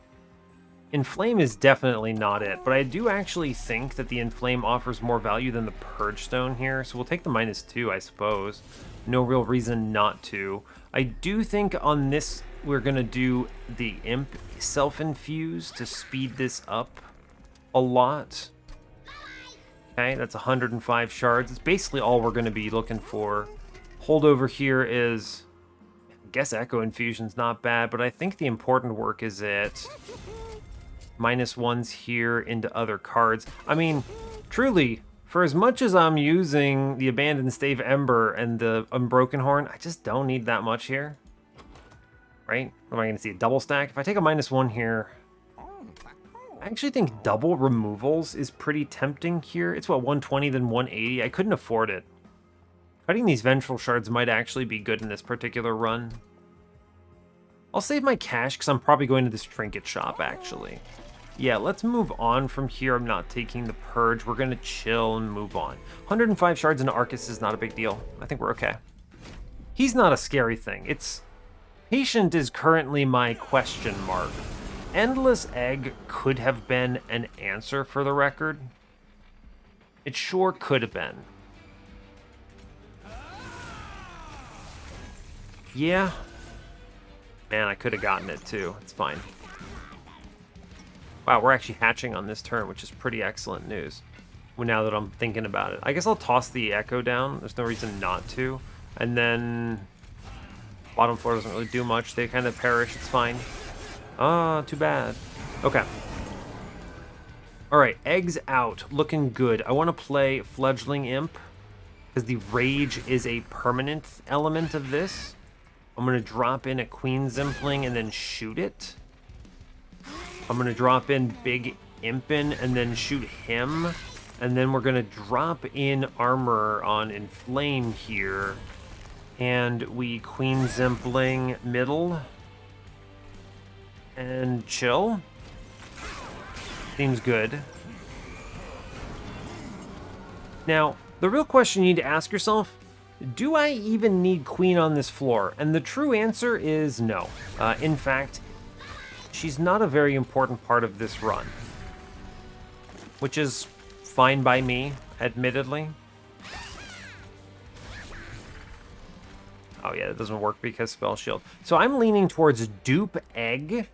Inflame is definitely not it, but I do actually think that the Inflame offers more value than the Purge Stone here, so we'll take the -2, I suppose. No real reason not to. I do think on this, we're going to do the Imp Self-Infuse to speed this up a lot. Okay, that's 105 shards. It's basically all we're going to be looking for. Holdover here is... I guess Echo Infusion's not bad, but I think the important work is it. -1s here into other cards. I mean, truly, for as much as I'm using the Abandoned Stave Ember and the Unbroken Horn, I just don't need that much here. Right? Am I going to see a double stack? If I take a -1 here... I actually think double removals is pretty tempting here. It's what, 120 then 180? I couldn't afford it. Cutting these Vengeful Shards might actually be good in this particular run. I'll save my cash because I'm probably going to this trinket shop, actually. Yeah, let's move on from here. I'm not taking the Purge. We're going to chill and move on. 105 shards into Arcus is not a big deal. I think we're okay. He's not a scary thing. It's... Patient is currently my question mark. Endless Egg could have been an answer for the record. It sure could have been. Yeah. Man, I could have gotten it too. It's fine. Wow, we're actually hatching on this turn, which is pretty excellent news. Well, now that I'm thinking about it. I guess I'll toss the Echo down. There's no reason not to. And then... Bottom floor doesn't really do much. They kind of perish. It's fine. Ah, too bad. Okay. All right, eggs out. Looking good. I want to play Fledgling Imp because the rage is a permanent element of this. I'm going to drop in a Queen Zimpling and then shoot it. I'm going to drop in Big Impin and then shoot him. And then we're going to drop in armor on Inflame here. And we Queen Zimpling middle. And chill. Seems good. Now, the real question you need to ask yourself, do I even need Queen on this floor? And the true answer is no. In fact, she's not a very important part of this run. Which is fine by me, admittedly. Oh yeah, that doesn't work because Spell Shield. So I'm leaning towards dupe egg.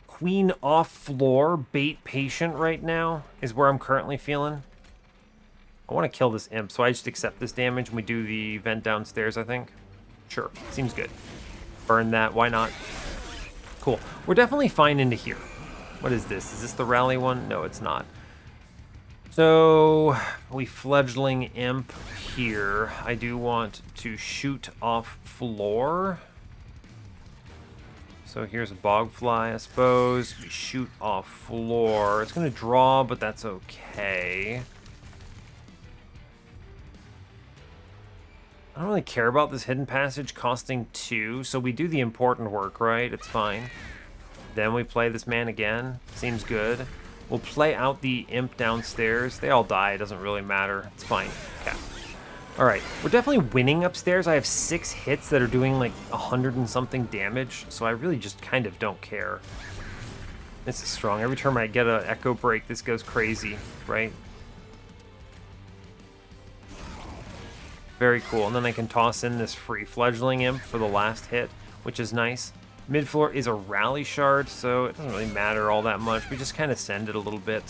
Queen off floor, bait patient right now is where I'm currently feeling. I want to kill this imp, so I just accept this damage and we do the vent downstairs, I think. Sure, seems good. Burn that, why not? Cool. We're definitely fine into here. What is this? Is this the rally one? No, it's not. So we Fledgling Imp here. I do want to shoot off floor. So here's a Bogfly, I suppose. We shoot off floor. It's going to draw, but that's okay. I don't really care about this hidden passage costing 2, so we do the important work, right? It's fine. Then we play this man again. Seems good. We'll play out the imp downstairs. They all die. It doesn't really matter. It's fine. Okay. All right. We're definitely winning upstairs. I have 6 hits that are doing like 100 and something damage, so I really just kind of don't care. This is strong. Every time I get an Echo Break, this goes crazy, right? Very cool. And then I can toss in this free Fledgling Imp for the last hit, which is nice. Mid floor is a Rally Shard, so it doesn't really matter all that much. We just kind of send it a little bit.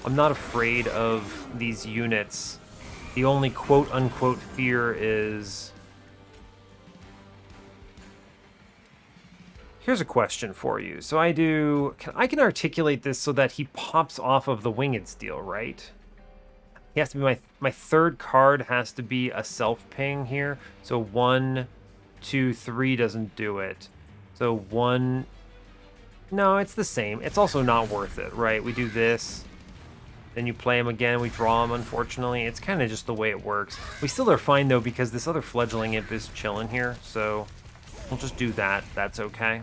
I'm not afraid of these units. The only quote-unquote fear is... Here's a question for you. So I can articulate this so that he pops off of the Winged Steel, right? He has to be my third card has to be a self-ping here. So 1, 2, 3 doesn't do it. So 1... No, it's the same. It's also not worth it, right? We do this. Then you play him again. We draw him, unfortunately. It's kind of just the way it works. We still are fine, though, because this other Fledgling Imp is chilling here. So we'll just do that. That's okay.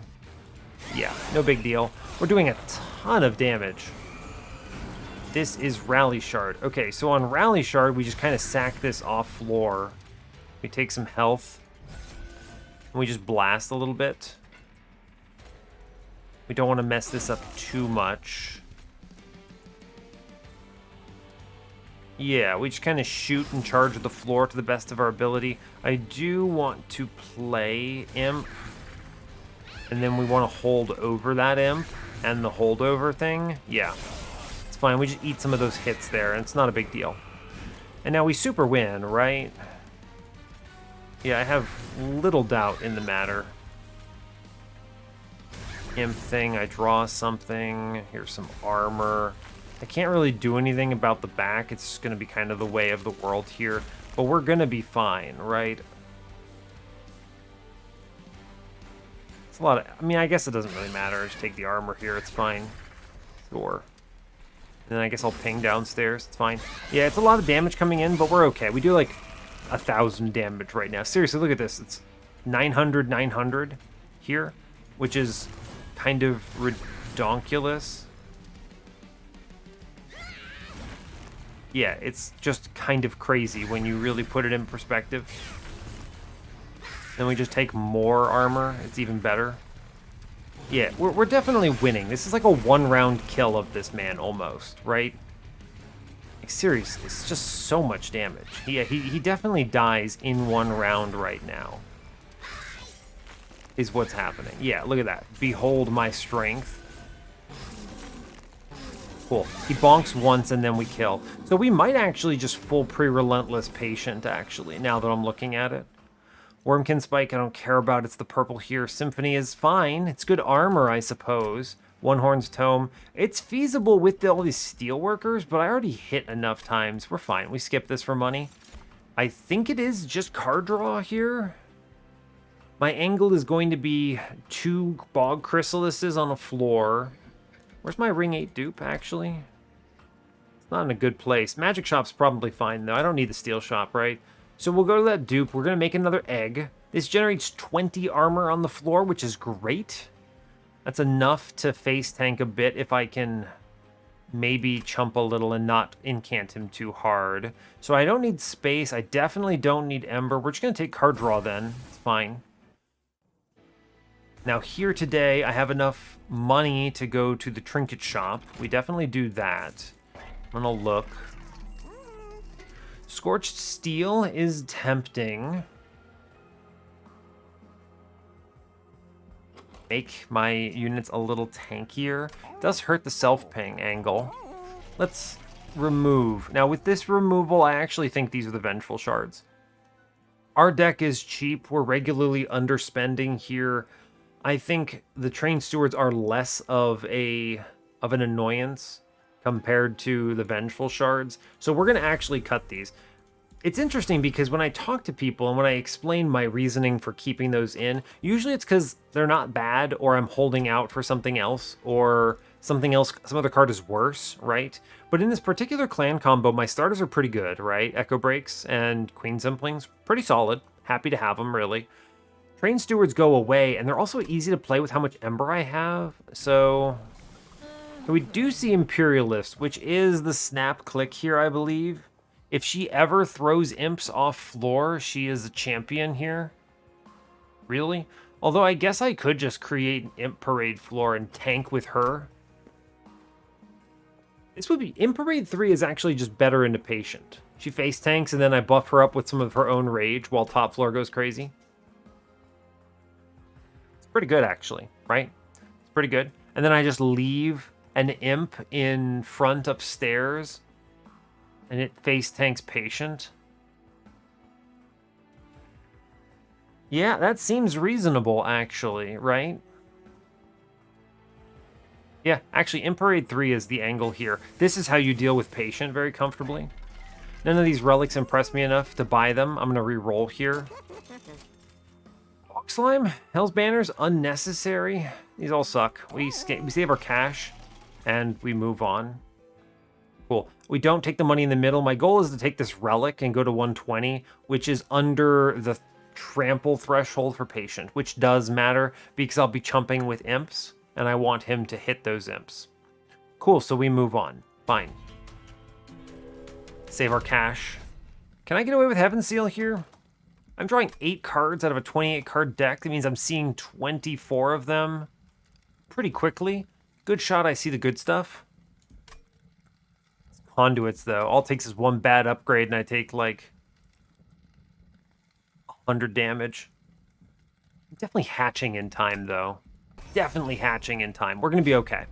Yeah, no big deal. We're doing a ton of damage. This is Rally Shard. Okay, so on Rally Shard, we just kind of sack this off floor. We take some health. And we just blast a little bit. We don't want to mess this up too much. Yeah, we just kind of shoot and charge the floor to the best of our ability. I do want to play Imp. And then we want to hold over that Imp and the holdover thing. Yeah, it's fine. We just eat some of those hits there, and it's not a big deal. And now we super win, right? Yeah, I have little doubt in the matter. Imp thing, I draw something. Here's some armor. I can't really do anything about the back. It's just going to be kind of the way of the world here. But we're going to be fine, right? It's a lot of... I mean, I guess it doesn't really matter. Just take the armor here. It's fine. Sure. And then I guess I'll ping downstairs. It's fine. Yeah, it's a lot of damage coming in, but we're okay. We do like 1,000 damage right now. Seriously, look at this. It's 900, 900 here, which is kind of redonkulous. Yeah, it's just kind of crazy when you really put it in perspective. Then we just take more armor. It's even better. Yeah, we're definitely winning. This is like a 1-round kill of this man almost, right? Like, seriously, it's just so much damage. Yeah, he definitely dies in 1 round right now. Is what's happening. Yeah, look at that. Behold my strength. Cool. He bonks once and then we kill. So we might actually just full pre-relentless patient, actually, now that I'm looking at it. Wurmkin Spike, I don't care about. It's the purple here. Symphony is fine. It's good armor, I suppose. One Horn's Tome. It's feasible with all these steelworkers, but I already hit enough times. We're fine. We skip this for money. I think it is just card draw here. My angle is going to be 2 Bog Chrysalises on a floor. Where's my Ring 8 dupe, actually? It's not in a good place. Magic Shop's probably fine, though. I don't need the Steel Shop, right? So we'll go to that dupe. We're going to make another egg. This generates 20 armor on the floor, which is great. That's enough to face tank a bit if I can maybe chump a little and not incant him too hard. So I don't need space. I definitely don't need Ember. We're just going to take card draw then. It's fine. Now here today, I have enough money to go to the trinket shop. We definitely do that. I'm going to look. Scorched Steel is tempting. Make my units a little tankier. It does hurt the self-ping angle. Let's remove. Now with this removal, I actually think these are the Vengeful Shards. Our deck is cheap. We're regularly underspending here. I think the Train Stewards are less of an annoyance compared to the Vengeful Shards. So we're going to actually cut these. It's interesting because when I talk to people and when I explain my reasoning for keeping those in, usually it's because they're not bad or I'm holding out for something else or something else, some other card is worse, right? But in this particular clan combo, my starters are pretty good, right? Echo Breaks and Queen Simplings, pretty solid. Happy to have them, really. Train Stewards go away, and they're also easy to play with how much Ember I have, so we do see Imperialist, which is the snap click here, I believe. If she ever throws imps off floor, she is a champion here. Really? Although I guess I could just create an Imp Parade floor and tank with her. This would be... Imp Parade 3 is actually just better into Patient. She face tanks and then I buff her up with some of her own rage while top floor goes crazy. It's pretty good actually, right? It's pretty good. And then I just leave an imp in front upstairs and it face tanks Patient. Yeah, that seems reasonable, actually, right? Yeah, actually, Imp Parade 3 is the angle here. This is how you deal with Patient very comfortably. None of these relics impress me enough to buy them. I'm going to re-roll here. Fog Slime, Hell's Banners, unnecessary. These all suck. We save our cash, and we move on. Cool. We don't take the money in the middle. My goal is to take this relic and go to 120, which is under the trample threshold for Patient, which does matter because I'll be chumping with imps and I want him to hit those imps. Cool, so we move on. Fine. Save our cash. Can I get away with Heaven Seal here? I'm drawing 8 cards out of a 28 card deck. That means I'm seeing 24 of them pretty quickly. Good shot, I see the good stuff. Conduits though, all it takes is one bad upgrade and I take like 100 damage. Definitely hatching in time, though. Definitely hatching in time. We're going to be okay.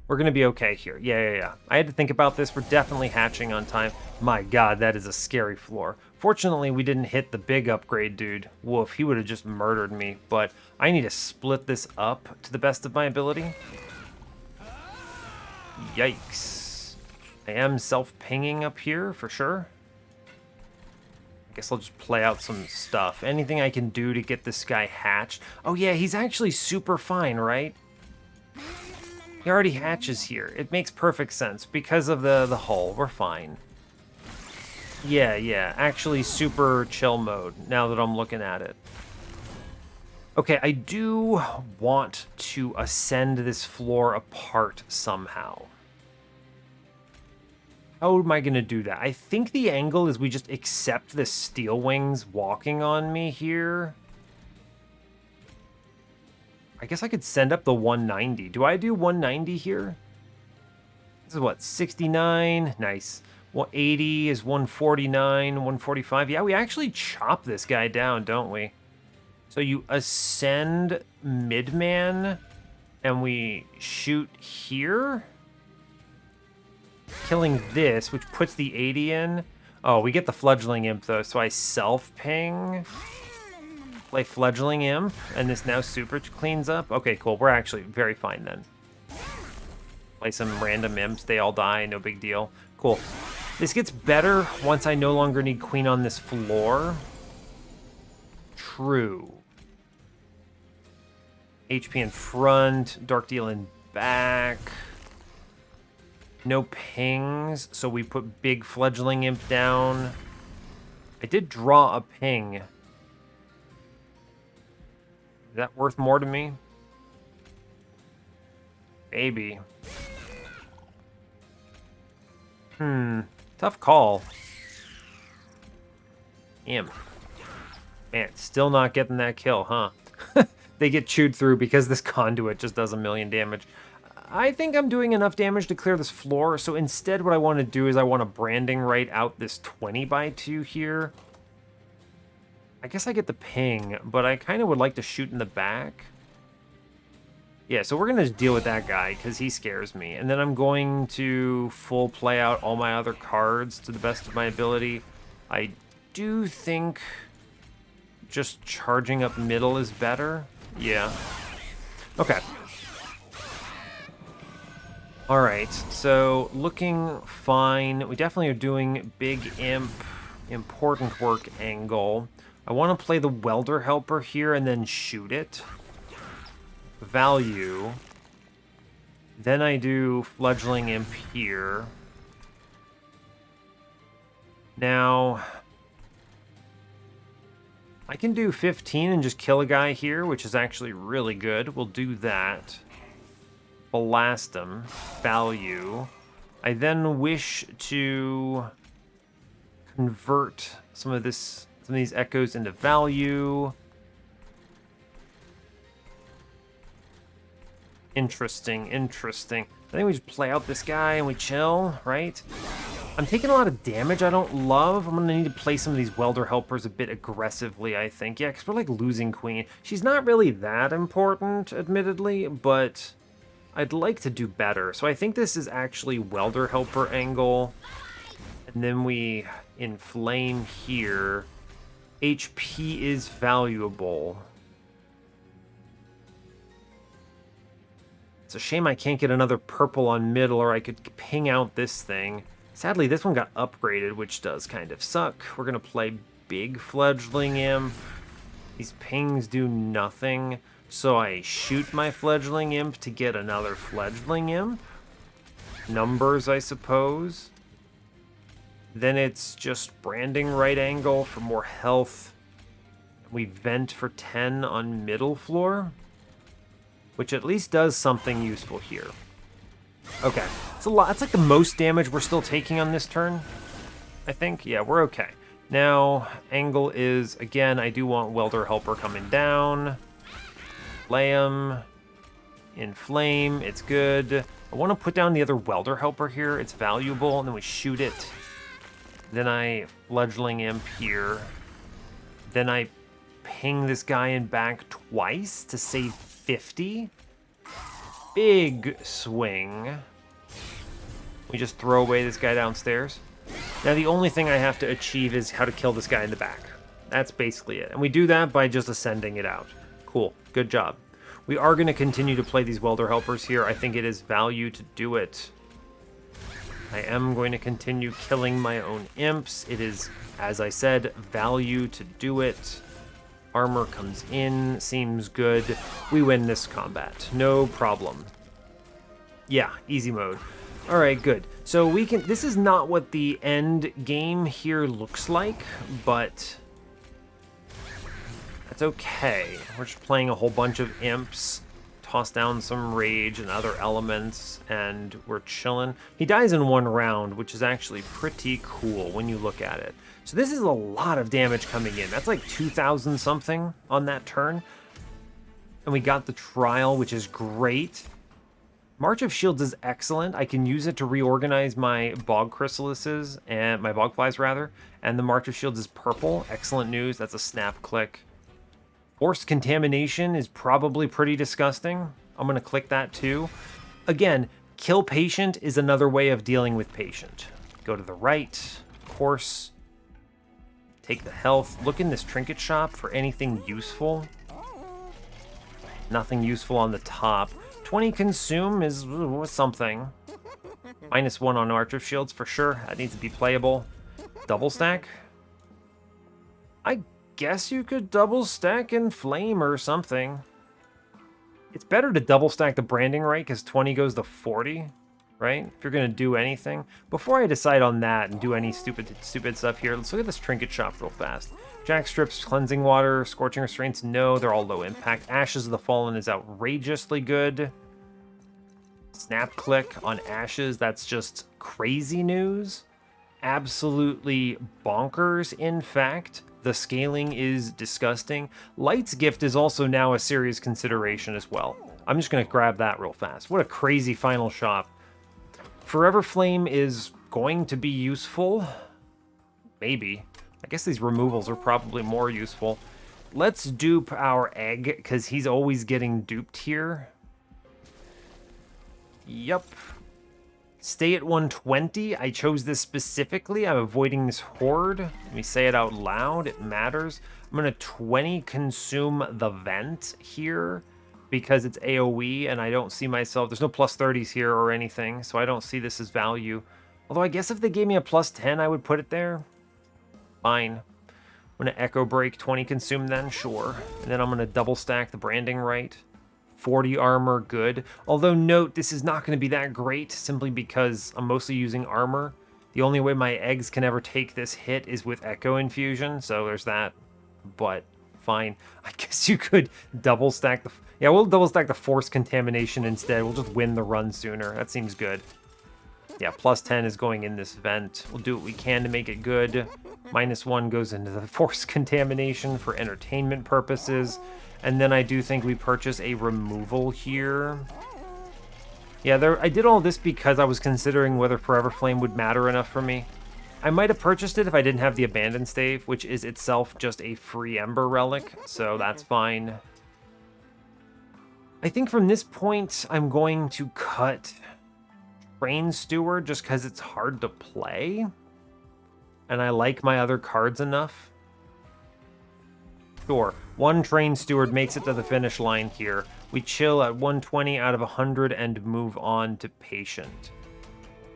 We're going to be okay here. Yeah. I had to think about this. We're definitely hatching on time. My god, that is a scary floor. Fortunately, we didn't hit the big upgrade, dude. Woof, he would have just murdered me. But I need to split this up to the best of my ability. Yikes. I am self-pinging up here, for sure. Guess I'll just play out some stuff. Anything I can do to get this guy hatched. Oh yeah, he's actually super fine, right? He already hatches here. It makes perfect sense because of the hull. We're fine. Yeah. Actually super chill mode now that I'm looking at it. Okay, I do want to ascend this floor apart somehow. How am I going to do that? I think the angle is we just accept the Steel Wings walking on me here. I guess I could send up the 190. Do I do 190 here? This is what, 69? Nice. 180 is 149, 145. Yeah, we actually chop this guy down, don't we? So you ascend Midman, and we shoot here? Killing this, which puts the 80 in. Oh, we get the Fledgling Imp, though, so I self-ping. Play Fledgling Imp, and this now super cleans up. Okay, cool. We're actually very fine, then. Play some random imps. They all die. No big deal. Cool. This gets better once I no longer need queen on this floor. True. HP in front. Dark deal in back. No pings, so we put big fledgling imp down. I did draw a ping. Is that worth more to me? Maybe. Tough call. Imp. Man, still not getting that kill, huh? They get chewed through because this conduit just does a million damage. I think I'm doing enough damage to clear this floor, so instead what I want to do is I want to branding right out this 20x2 here. I guess I get the ping, but I kind of would like to shoot in the back. Yeah, so we're going to deal with that guy because he scares me. And then I'm going to full play out all my other cards to the best of my ability. I do think just charging up middle is better. Yeah. Okay. All right, so looking fine. We definitely are doing big imp, important work angle. I want to play the welder helper here and then shoot it. Value. Then I do fledgling imp here. Now, I can do 15 and just kill a guy here, which is actually really good. We'll do that. Blast him. Value. I then wish to convert some of these echoes into value. Interesting, interesting. I think we just play out this guy and we chill, right? I'm taking a lot of damage I don't love. I'm gonna need to play some of these welder helpers a bit aggressively, I think. Yeah, because we're like losing queen. She's not really that important, admittedly, but I'd like to do better. So I think this is actually welder helper angle. And then we inflame here. HP is valuable. It's a shame I can't get another purple on middle, or I could ping out this thing. Sadly, this one got upgraded, which does kind of suck. We're going to play big fledgling imp. These pings do nothing, so I shoot my fledgling imp to get another fledgling imp. Numbers, I suppose. Then it's just branding right angle for more health. We vent for 10 on middle floor, which at least does something useful here. Okay, it's a lot. It's like the most damage we're still taking on this turn, I think. Yeah, we're okay. Now, angle is, again, I do want welder helper coming down. Lay him. Inflame, it's good. I want to put down the other welder helper here. It's valuable, and then we shoot it. Then I fledgling imp here. Then I ping this guy in back twice to save 50. Big swing. We just throw away this guy downstairs. Now the only thing I have to achieve is how to kill this guy in the back. That's basically it. And we do that by just ascending it out. Cool. Good job. We are going to continue to play these welder helpers here. I think it is value to do it. I am going to continue killing my own imps. It is, as I said, value to do it. Armor comes in, seems good. We win this combat, no problem. Yeah, easy mode. All right, good. So we can, this is not what the end game here looks like, but that's okay. We're just playing a whole bunch of imps, toss down some rage and other elements, and we're chilling. He dies in one round, which is actually pretty cool when you look at it. So this is a lot of damage coming in. That's like 2,000 something on that turn. And we got the trial, which is great. March of Shields is excellent. I can use it to reorganize my bog chrysalises, and my bog flies rather. And the March of Shields is purple. Excellent news. That's a snap click. Forced contamination is probably pretty disgusting. I'm going to click that too. Again, kill patient is another way of dealing with patient. Go to the right, of course. Take the health. Look in this trinket shop for anything useful. Nothing useful on the top. 20 consume is something. -1 on Archer Shields for sure. That needs to be playable. Double stack? I guess you could double stack in Flame or something. It's better to double stack the branding right because 20 goes to 40, right? If you're going to do anything. Before I decide on that and do any stupid stuff here, let's look at this trinket shop real fast. Jack Strips, Cleansing Water, Scorching Restraints, no, they're all low impact. Ashes of the Fallen is outrageously good. Snap Click on Ashes, that's just crazy news. Absolutely bonkers, in fact. The scaling is disgusting. Light's Gift is also now a serious consideration as well. I'm just going to grab that real fast. What a crazy final shop. Forever Flame is going to be useful. Maybe. I guess these removals are probably more useful. Let's dupe our egg, because he's always getting duped here. Yep. Stay at 120. I chose this specifically. I'm avoiding this horde. Let me say it out loud. It matters. I'm going to 20 consume the vent here because it's AoE and I don't see myself. There's no +30s here or anything, so I don't see this as value. Although I guess if they gave me a +10, I would put it there. Fine. I'm going to Echo Break 20 consume then, sure. And then I'm going to double stack the branding right. 40 armor, good. Although note, this is not going to be that great simply because I'm mostly using armor. The only way my eggs can ever take this hit is with Echo Infusion, so there's that. But fine. I guess you could double stack the... Yeah, we'll double stack the Force Contamination instead. We'll just win the run sooner. That seems good. Yeah, +10 is going in this vent. We'll do what we can to make it good. -1 goes into the Force Contamination for entertainment purposes. And then I do think we purchase a removal here. Yeah, I did all this because I was considering whether Forever Flame would matter enough for me. I might have purchased it if I didn't have the Abandoned Stave, which is itself just a free Ember Relic, so that's fine. I think from this point, I'm going to cut Train Steward just because it's hard to play. And I like my other cards enough. Sure, one Train Steward makes it to the finish line here. We chill at 120 out of 100 and move on to Patient.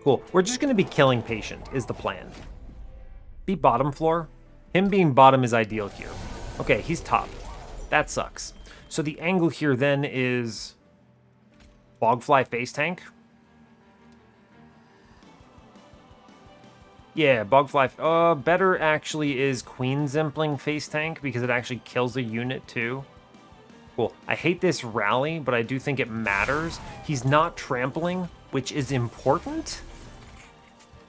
Cool. We're just going to be killing Patient is the plan. Be bottom floor. Him being bottom is ideal here. Okay, he's top. That sucks. So the angle here then is Bogfly Face Tank. Yeah, Bogfly. Better actually is Queen Zimpling Face Tank because it actually kills a unit too. Cool. I hate this rally, but I do think it matters. He's not trampling, which is important.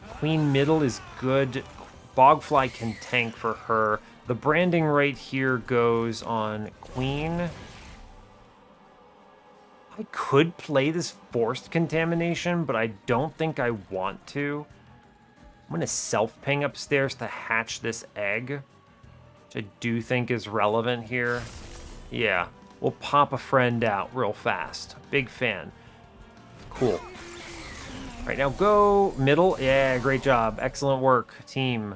Queen middle is good. Bogfly can tank for her. The branding right here goes on Queen. I could play this Forced Contamination, but I don't think I want to. I'm going to self-ping upstairs to hatch this egg, which I do think is relevant here. Yeah, we'll pop a friend out real fast. Big fan. Cool. Right, now go middle. Yeah, great job. Excellent work, team.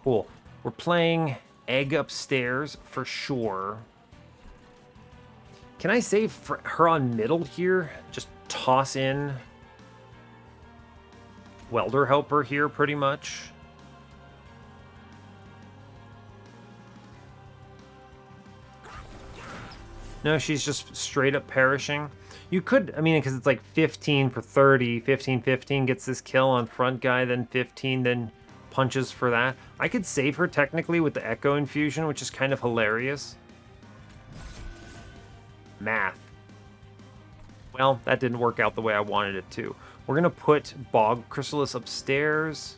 Cool. We're playing egg upstairs for sure. Can I save her on middle here? Just toss in Welder Helper here, pretty much. No, she's just straight up perishing. You could, I mean, because it's like 15 for 30, 15, 15 gets this kill on front guy, then 15, then punches for that. I could save her technically with the Echo Infusion, which is kind of hilarious. Math. Well, that didn't work out the way I wanted it to. We're going to put Bog Chrysalis upstairs.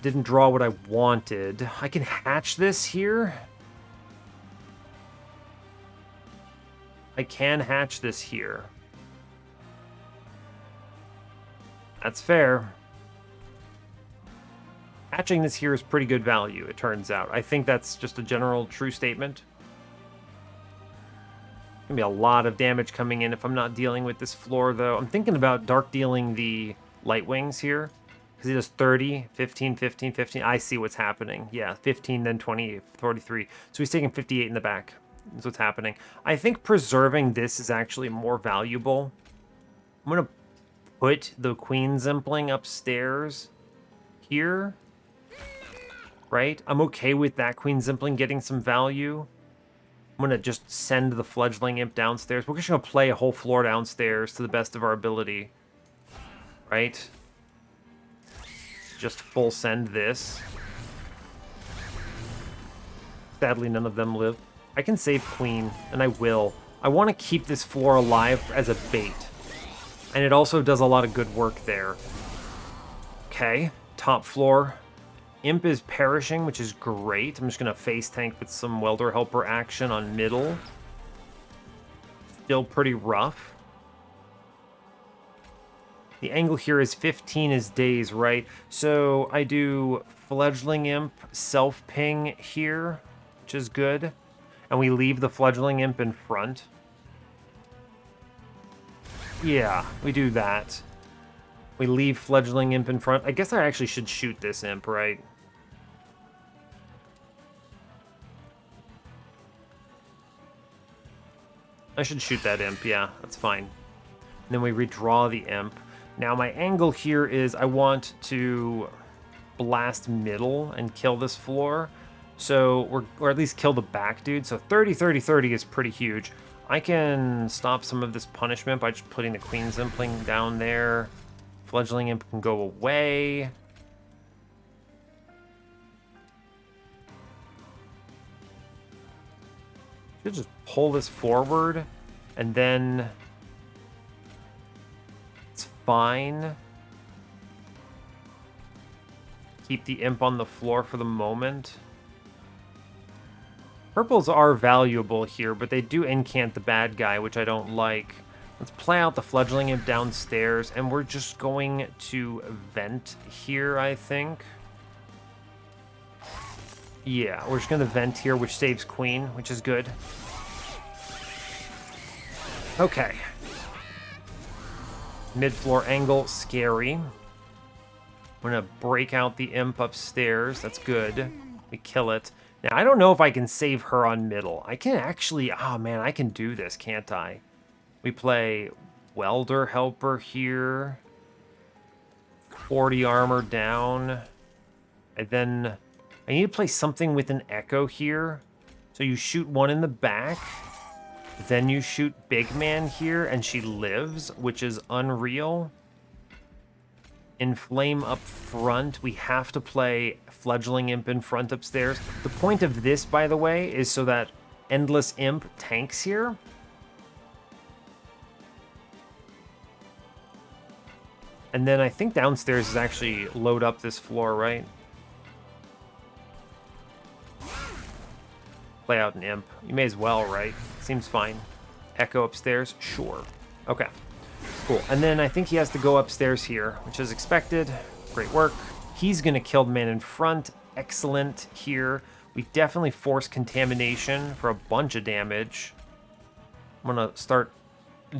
Didn't draw what I wanted. I can hatch this here. I can hatch this here. That's fair. Hatching this here is pretty good value, it turns out. I think that's just a general true statement. Gonna be a lot of damage coming in if I'm not dealing with this floor, though. I'm thinking about dark dealing the Light Wings here, because he does 30, 15, 15, 15. I see what's happening. Yeah, 15, then 20, 43. So he's taking 58 in the back. is what's happening. I think preserving this is actually more valuable. I'm going to put the Queen Zimpling upstairs here. Right? I'm okay with that Queen Zimpling getting some value. I'm going to just send the Fledgling Imp downstairs. We're just going to play a whole floor downstairs to the best of our ability. Right? Just full send this. Sadly, none of them live. I can save Queen, and I will. I want to keep this floor alive as a bait. And it also does a lot of good work there. Okay, top floor. Imp is perishing, which is great. I'm just going to face tank with some Welder Helper action on middle. Still pretty rough. The angle here is 15 is days, right? So I do Fledgling Imp self-ping here, which is good. And we leave the Fledgling Imp in front. Yeah, we do that. We leave Fledgling Imp in front. I guess I actually should shoot this Imp, right? I should shoot that Imp, yeah, that's fine. And then we redraw the Imp. Now my angle here is I want to blast middle and kill this floor. So, or at least kill the back dude. So 30, 30, 30 is pretty huge. I can stop some of this punishment by just putting the Queen Zimpling down there. Fledgling Imp can go away. Should just pull this forward, and then it's fine. Keep the Imp on the floor for the moment. Purples are valuable here, but they do incant the bad guy, which I don't like. Let's play out the Fledgling Imp downstairs, and we're just going to vent here, I think. Yeah, we're just going to vent here, which saves Queen, which is good. Okay. Mid-floor angle, scary. We're going to break out the Imp upstairs. That's good. We kill it. Now, I don't know if I can save her on middle. I can actually... Oh, man, I can do this, can't I? We play Welder Helper here. 40 armor down. And then I need to play something with an Echo here. So you shoot one in the back. Then you shoot Big Man here, and she lives, which is unreal. Inflame up front. We have to play Fledgling Imp in front upstairs. The point of this, by the way, is so that Endless Imp tanks here. And then I think downstairs is actually load up this floor, right? Play out an Imp. You may as well, right? Seems fine. Echo upstairs? Sure. Okay. Cool. And then I think he has to go upstairs here, which is expected. Great work. He's going to kill the man in front. Excellent here. We definitely force contamination for a bunch of damage. I'm going to start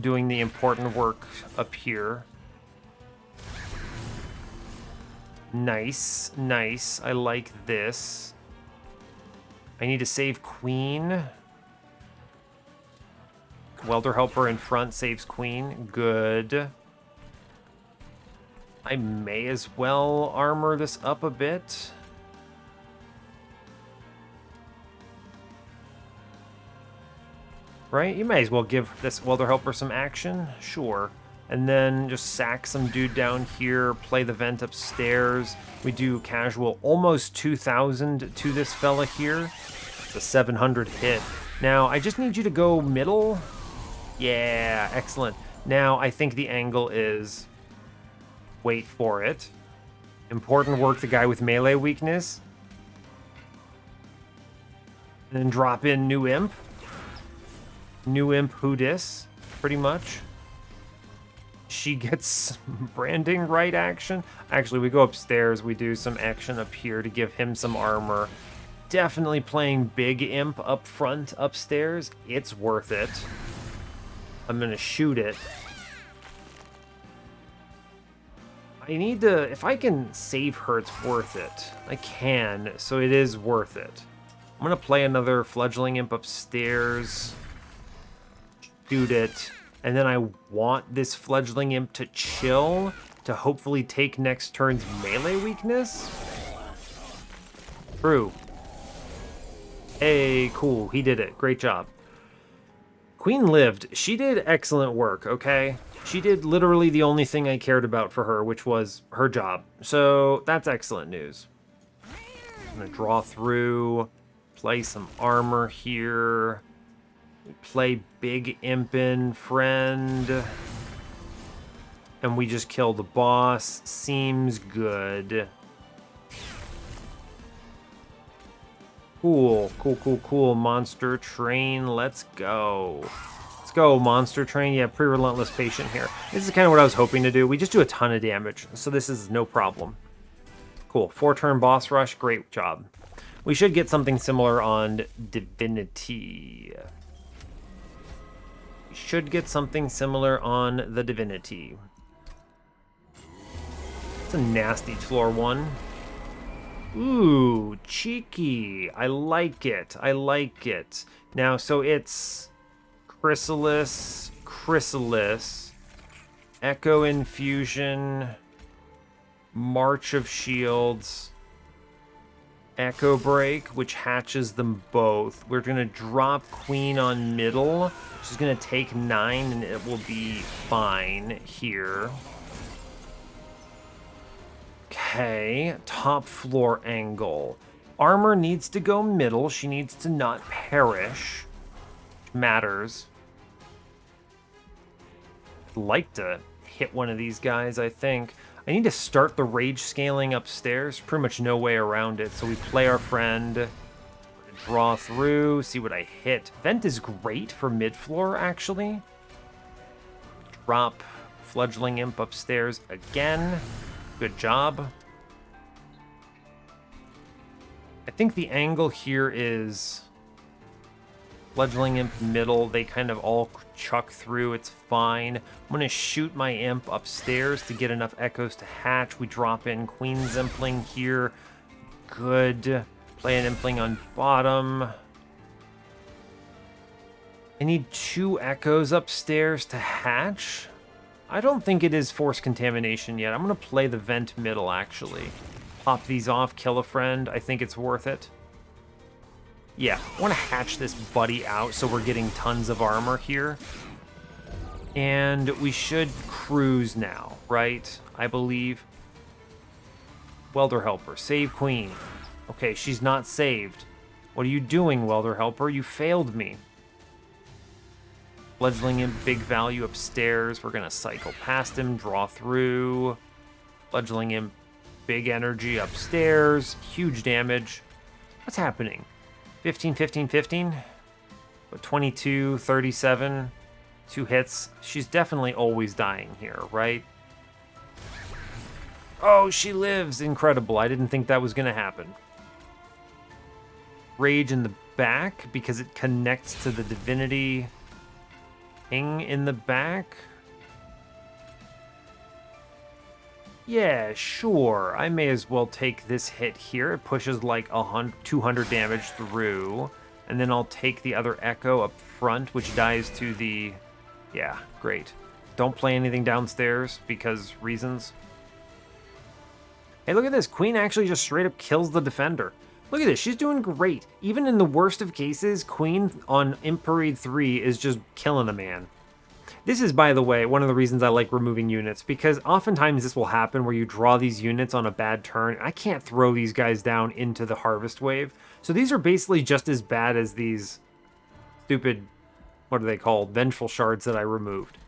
doing the important work up here. Nice. Nice. I like this. I need to save Queen. Welder Helper in front saves Queen. Good. I may as well armor this up a bit. Right? You may as well give this Welder Helper some action. Sure. And then just sack some dude down here, play the vent upstairs. We do casual almost 2,000 to this fella here. It's a 700 hit. Now, I just need you to go middle. Yeah, excellent. Now, I think the angle is... Wait for it. Important work, the guy with melee weakness. And then drop in new Imp. New Imp who dis, pretty much. She gets branding right action. Actually, we go upstairs. We do some action up here to give him some armor. Definitely playing big Imp up front upstairs. It's worth it. I'm going to shoot it. I need to... If I can save her, it's worth it. I can, so it is worth it. I'm going to play another Fledgling Imp upstairs. Shoot it. And then I want this Fledgling Imp to chill to hopefully take next turn's melee weakness. True. Hey, cool. He did it. Great job. Queen lived. She did excellent work, okay? She did literally the only thing I cared about for her, which was her job. So that's excellent news. I'm going to draw through, play some armor here. Play Big Impin' Friend. And we just kill the boss. Seems good. Cool, cool, cool, cool. Monster Train, let's go. Let's go, Monster Train. Yeah, pre-relentless patient here. This is kind of what I was hoping to do. We just do a ton of damage, so this is no problem. Cool, 4-turn boss rush, great job. We should get something similar on Divinity. We should get something similar on the Divinity. It's a nasty floor one. Ooh, cheeky. I like it. I like it. Now, so it's Chrysalis, Echo Infusion, March of Shields, Echo Break, which hatches them both. We're going to drop Queen on middle. She's going to take 9, and it will be fine here. Okay, top floor angle. Armor needs to go middle. She needs to not perish. Matters. I'd like to hit one of these guys, I think. I need to start the rage scaling upstairs. Pretty much no way around it. So we play our friend. Draw through, see what I hit. Vent is great for mid-floor, actually. Drop Fledgling Imp upstairs again. Good job. I think the angle here is Fledgling Imp middle. They kind of all chuck through. It's fine. I'm going to shoot my Imp upstairs to get enough echoes to hatch. We drop in Queen's Impling here. Good. Play an Impling on bottom. I need 2 echoes upstairs to hatch. I don't think it is force contamination yet. I'm going to play the vent middle, actually. Pop these off, kill a friend. I think it's worth it. Yeah, I want to hatch this buddy out so we're getting tons of armor here. And we should cruise now, right? I believe. Welder Helper, save Queen. Okay, she's not saved. What are you doing, Welder Helper? You failed me. Fledgling Imp, big value upstairs. We're going to cycle past him, draw through. Fledgling Imp, big energy upstairs. Huge damage. What's happening? 15, 15, 15? But 22, 37. 2 hits. She's definitely always dying here, right? Oh, she lives. Incredible. I didn't think that was going to happen. Rage in the back because it connects to the Divinity. Ping in the back. Yeah, sure. I may as well take this hit here. It pushes like 200 damage through. And then I'll take the other Echo up front, which dies to the... Yeah, great. Don't play anything downstairs because reasons. Hey, look at this. Queen actually just straight up kills the defender. Look at this. She's doing great. Even in the worst of cases, Queen on Imp Parade 3 is just killing a man. This is, by the way, one of the reasons I like removing units, because oftentimes this will happen where you draw these units on a bad turn. I can't throw these guys down into the Harvest Wave. So these are basically just as bad as these stupid, what are they called, Vengeful Shards that I removed.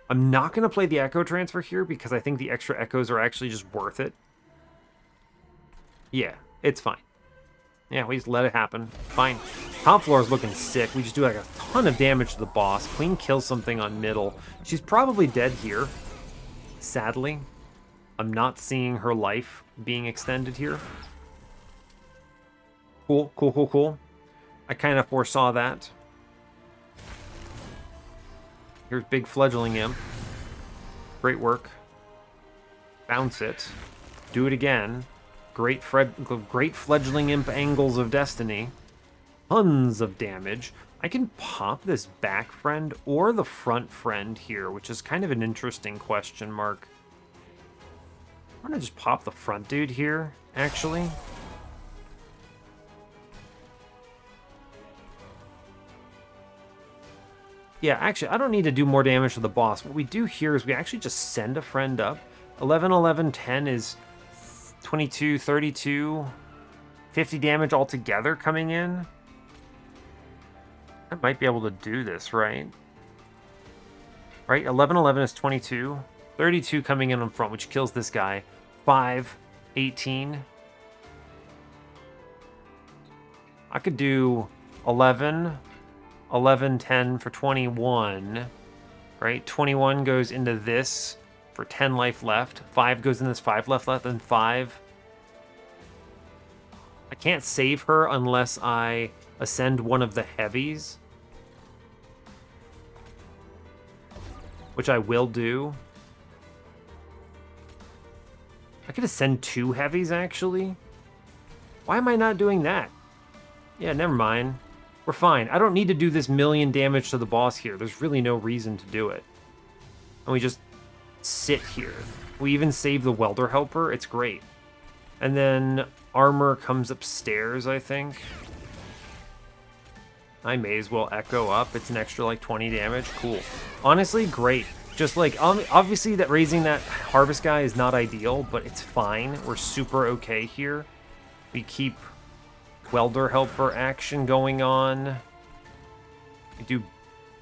I'm not going to play the Echo Transfer here because I think the extra Echoes are actually just worth it. Yeah, it's fine. Yeah, we just let it happen. Fine. Top floor is looking sick. We just do like a ton of damage to the boss. Queen kills something on middle. She's probably dead here. Sadly. I'm not seeing her life being extended here. Cool, cool, cool, cool. I kind of foresaw that. Here's big Fledgling Imp. Great work. Bounce it. Do it again. Great Fledgling Imp angles of destiny. tons of damage. I can pop this back friend or the front friend here, which is kind of an interesting question mark. I'm gonna just pop the front dude here, actually. Yeah, actually, I don't need to do more damage to the boss. What we do here is we actually just send a friend up. 11, 11, 10 is 22, 32, 50 damage altogether coming in. I might be able to do this, right? Right, 11, 11 is 22. 32 coming in front, which kills this guy. 5, 18. I could do 11, 11, 10 for 21, right? 21 goes into this for 10 life left. 5 goes in this 5 left, and 5. I can't save her unless I ascend one of the heavies, which I will do. I could ascend 2 heavies, actually. Why am I not doing that? Yeah, never mind. We're fine. I don't need to do this million damage to the boss here. There's really no reason to do it. And we just sit here. We even save the welder helper. It's great. And then armor comes upstairs, I think. I may as well echo up. It's an extra like 20 damage. Cool. Honestly, great. Just like, obviously that raising that harvest guy is not ideal, but it's fine. We're super okay here. We keep welder helper action going on. We do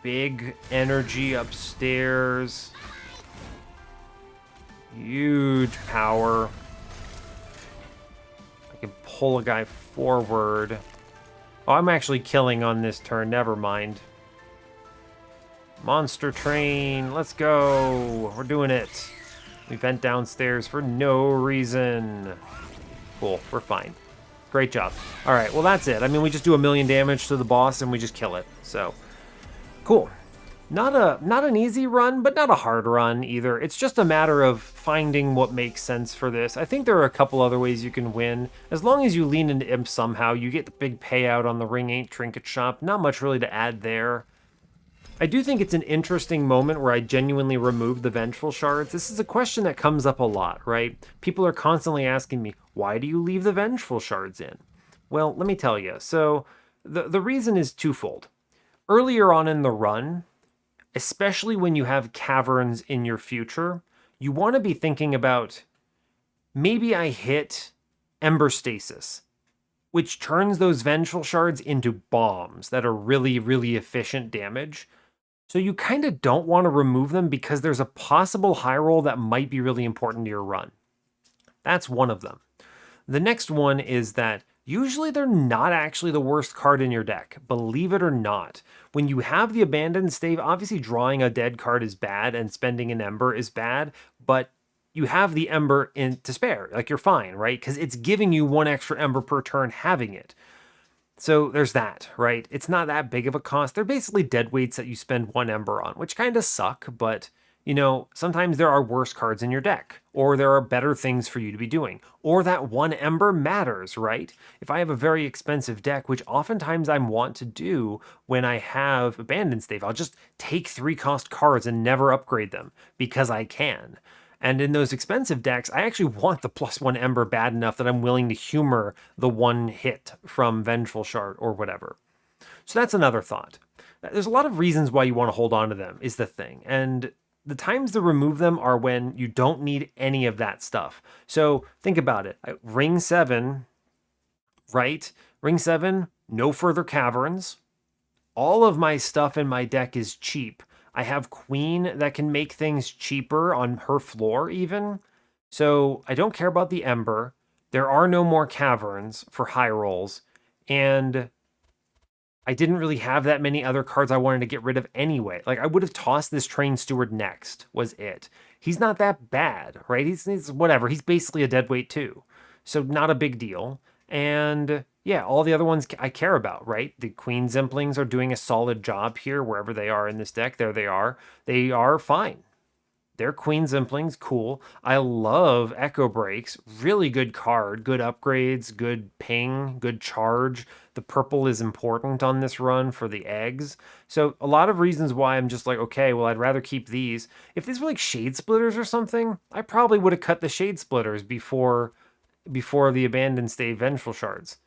big energy upstairs. Huge power. I can pull a guy forward. Oh, I'm actually killing on this turn. Never mind. Monster train. Let's go. We're doing it. We went downstairs for no reason. Cool. We're fine. Great job. All right, well, that's it. I mean, we just do a million damage to the boss and we just kill it. So, cool. Not an easy run, but not a hard run either. It's just a matter of finding what makes sense for this. I think there are a couple other ways you can win. As long as you lean into Imp somehow, you get the big payout on the Ring 8 Trinket Shop. Not much really to add there. I do think it's an interesting moment where I genuinely removed the Vengeful Shards. This is a question that comes up a lot, right? People are constantly asking me, why do you leave the Vengeful Shards in? Well, let me tell you. So the reason is twofold. Earlier on in the run, especially when you have caverns in your future, you want to be thinking about, maybe I hit Ember Stasis, which turns those Vengeful Shards into bombs that are really, really efficient damage. So you kind of don't want to remove them because there's a possible high roll that might be really important to your run. That's one of them. The next one is that usually they're not actually the worst card in your deck, believe it or not. When you have the Abandoned Stave, obviously drawing a dead card is bad and spending an Ember is bad, but you have the Ember to spare. Like, you're fine, right? Because it's giving you 1 extra Ember per turn having it. So there's that, right? It's not that big of a cost. They're basically dead weights that you spend 1 Ember on, which kind of suck, but, you know, sometimes there are worse cards in your deck, or there are better things for you to be doing, or that 1 Ember matters, right? If I have a very expensive deck, which oftentimes I want to do when I have Abandoned Stave, I'll just take 3 cost cards and never upgrade them, because I can. And in those expensive decks, I actually want the +1 Ember bad enough that I'm willing to humor the 1 hit from Vengeful Shard or whatever. So that's another thought. There's a lot of reasons why you want to hold on to them, is the thing. And the times to remove them are when you don't need any of that stuff. So think about it. Ring 7, right? Ring 7, no further caverns. All of my stuff in my deck is cheap. I have Queen that can make things cheaper on her floor even. So I don't care about the Ember. There are no more caverns for high rolls. And I didn't really have that many other cards I wanted to get rid of anyway. Like, I would have tossed this Train Steward next, was it. He's not that bad, right? He's whatever. He's basically a deadweight too. So not a big deal. And yeah, all the other ones I care about, right? The Queen Zemplings are doing a solid job here, wherever they are in this deck. There they are. They are fine. They're Queen Zimplings, cool. I love Echo Breaks, really good card, good upgrades, good ping, good charge. The purple is important on this run for the eggs. So a lot of reasons why I'm just like, okay, well, I'd rather keep these. If these were like Shade Splitters or something, I probably would have cut the Shade Splitters before the Abandoned Stave Vengeful Shards.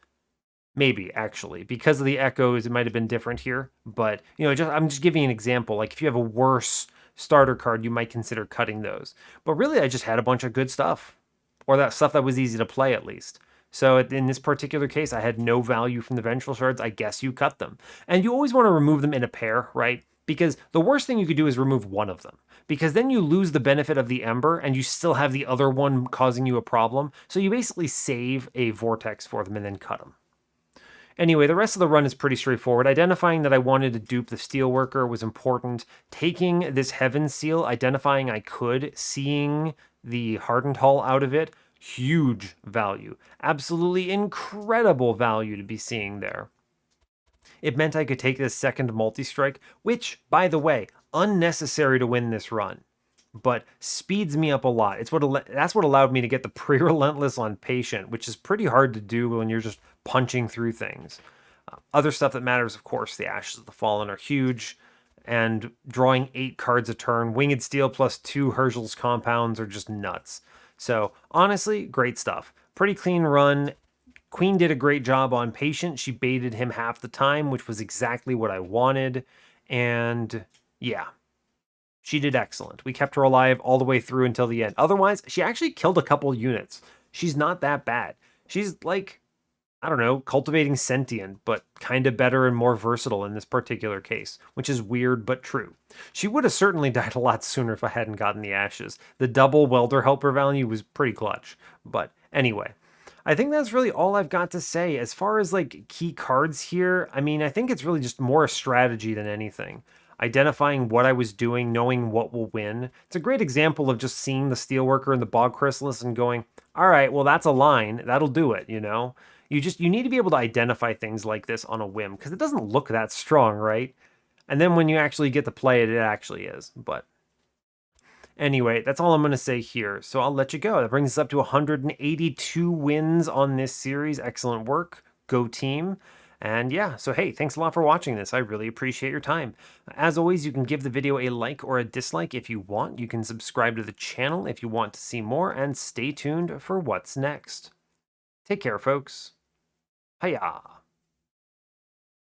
Maybe actually, because of the echoes, it might have been different here. But just I'm just giving an example. Like if you have a worse starter card, you might consider cutting those. But really, I just had a bunch of good stuff, or that stuff that was easy to play at least. So in this particular case, I had no value from the Vengeful Shards. I guess you cut them, and you always want to remove them in a pair, right? Because the worst thing you could do is remove one of them, because then you lose the benefit of the Ember, and you still have the other one causing you a problem. So you basically save a Vortex for them and then cut them. Anyway, the rest of the run is pretty straightforward. Identifying that I wanted to dupe the Steelworker was important. Taking this Heaven Seal, identifying I could, seeing the Hardened Hull out of it, huge value. Absolutely incredible value to be seeing there. It meant I could take this second multi-strike, which, by the way, unnecessary to win this run, but speeds me up a lot. That's what allowed me to get the pre-relentless on Patient, which is pretty hard to do when you're just punching through things. Other stuff that matters, of course, the Ashes of the Fallen are huge, and drawing 8 cards a turn, Winged Steel plus 2 Herschel's compounds are just nuts. So honestly, great stuff. Pretty clean run. Queen did a great job on Patient. She baited him half the time, which was exactly what I wanted. And yeah, she did excellent. We kept her alive all the way through until the end. Otherwise, she actually killed a couple units. She's not that bad. She's like, I don't know, cultivating sentient, but kind of better and more versatile in this particular case, which is weird but true. She would have certainly died a lot sooner if I hadn't gotten the ashes. The double welder helper value was pretty clutch. But anyway, I think that's really all I've got to say. As far as like key cards here, I mean, I think it's really just more a strategy than anything. Identifying what I was doing, knowing what will win. It's a great example of just seeing the Steelworker and the Bog Chrysalis and going, all right, well, that's a line. That'll do it, you know? You need to be able to identify things like this on a whim, because it doesn't look that strong, right? And then when you actually get to play it, it actually is. But anyway, that's all I'm going to say here. So I'll let you go. That brings us up to 182 wins on this series. Excellent work. Go team. And yeah, so hey, thanks a lot for watching this. I really appreciate your time. As always, you can give the video a like or a dislike if you want. You can subscribe to the channel if you want to see more, and stay tuned for what's next. Take care, folks. Hiya!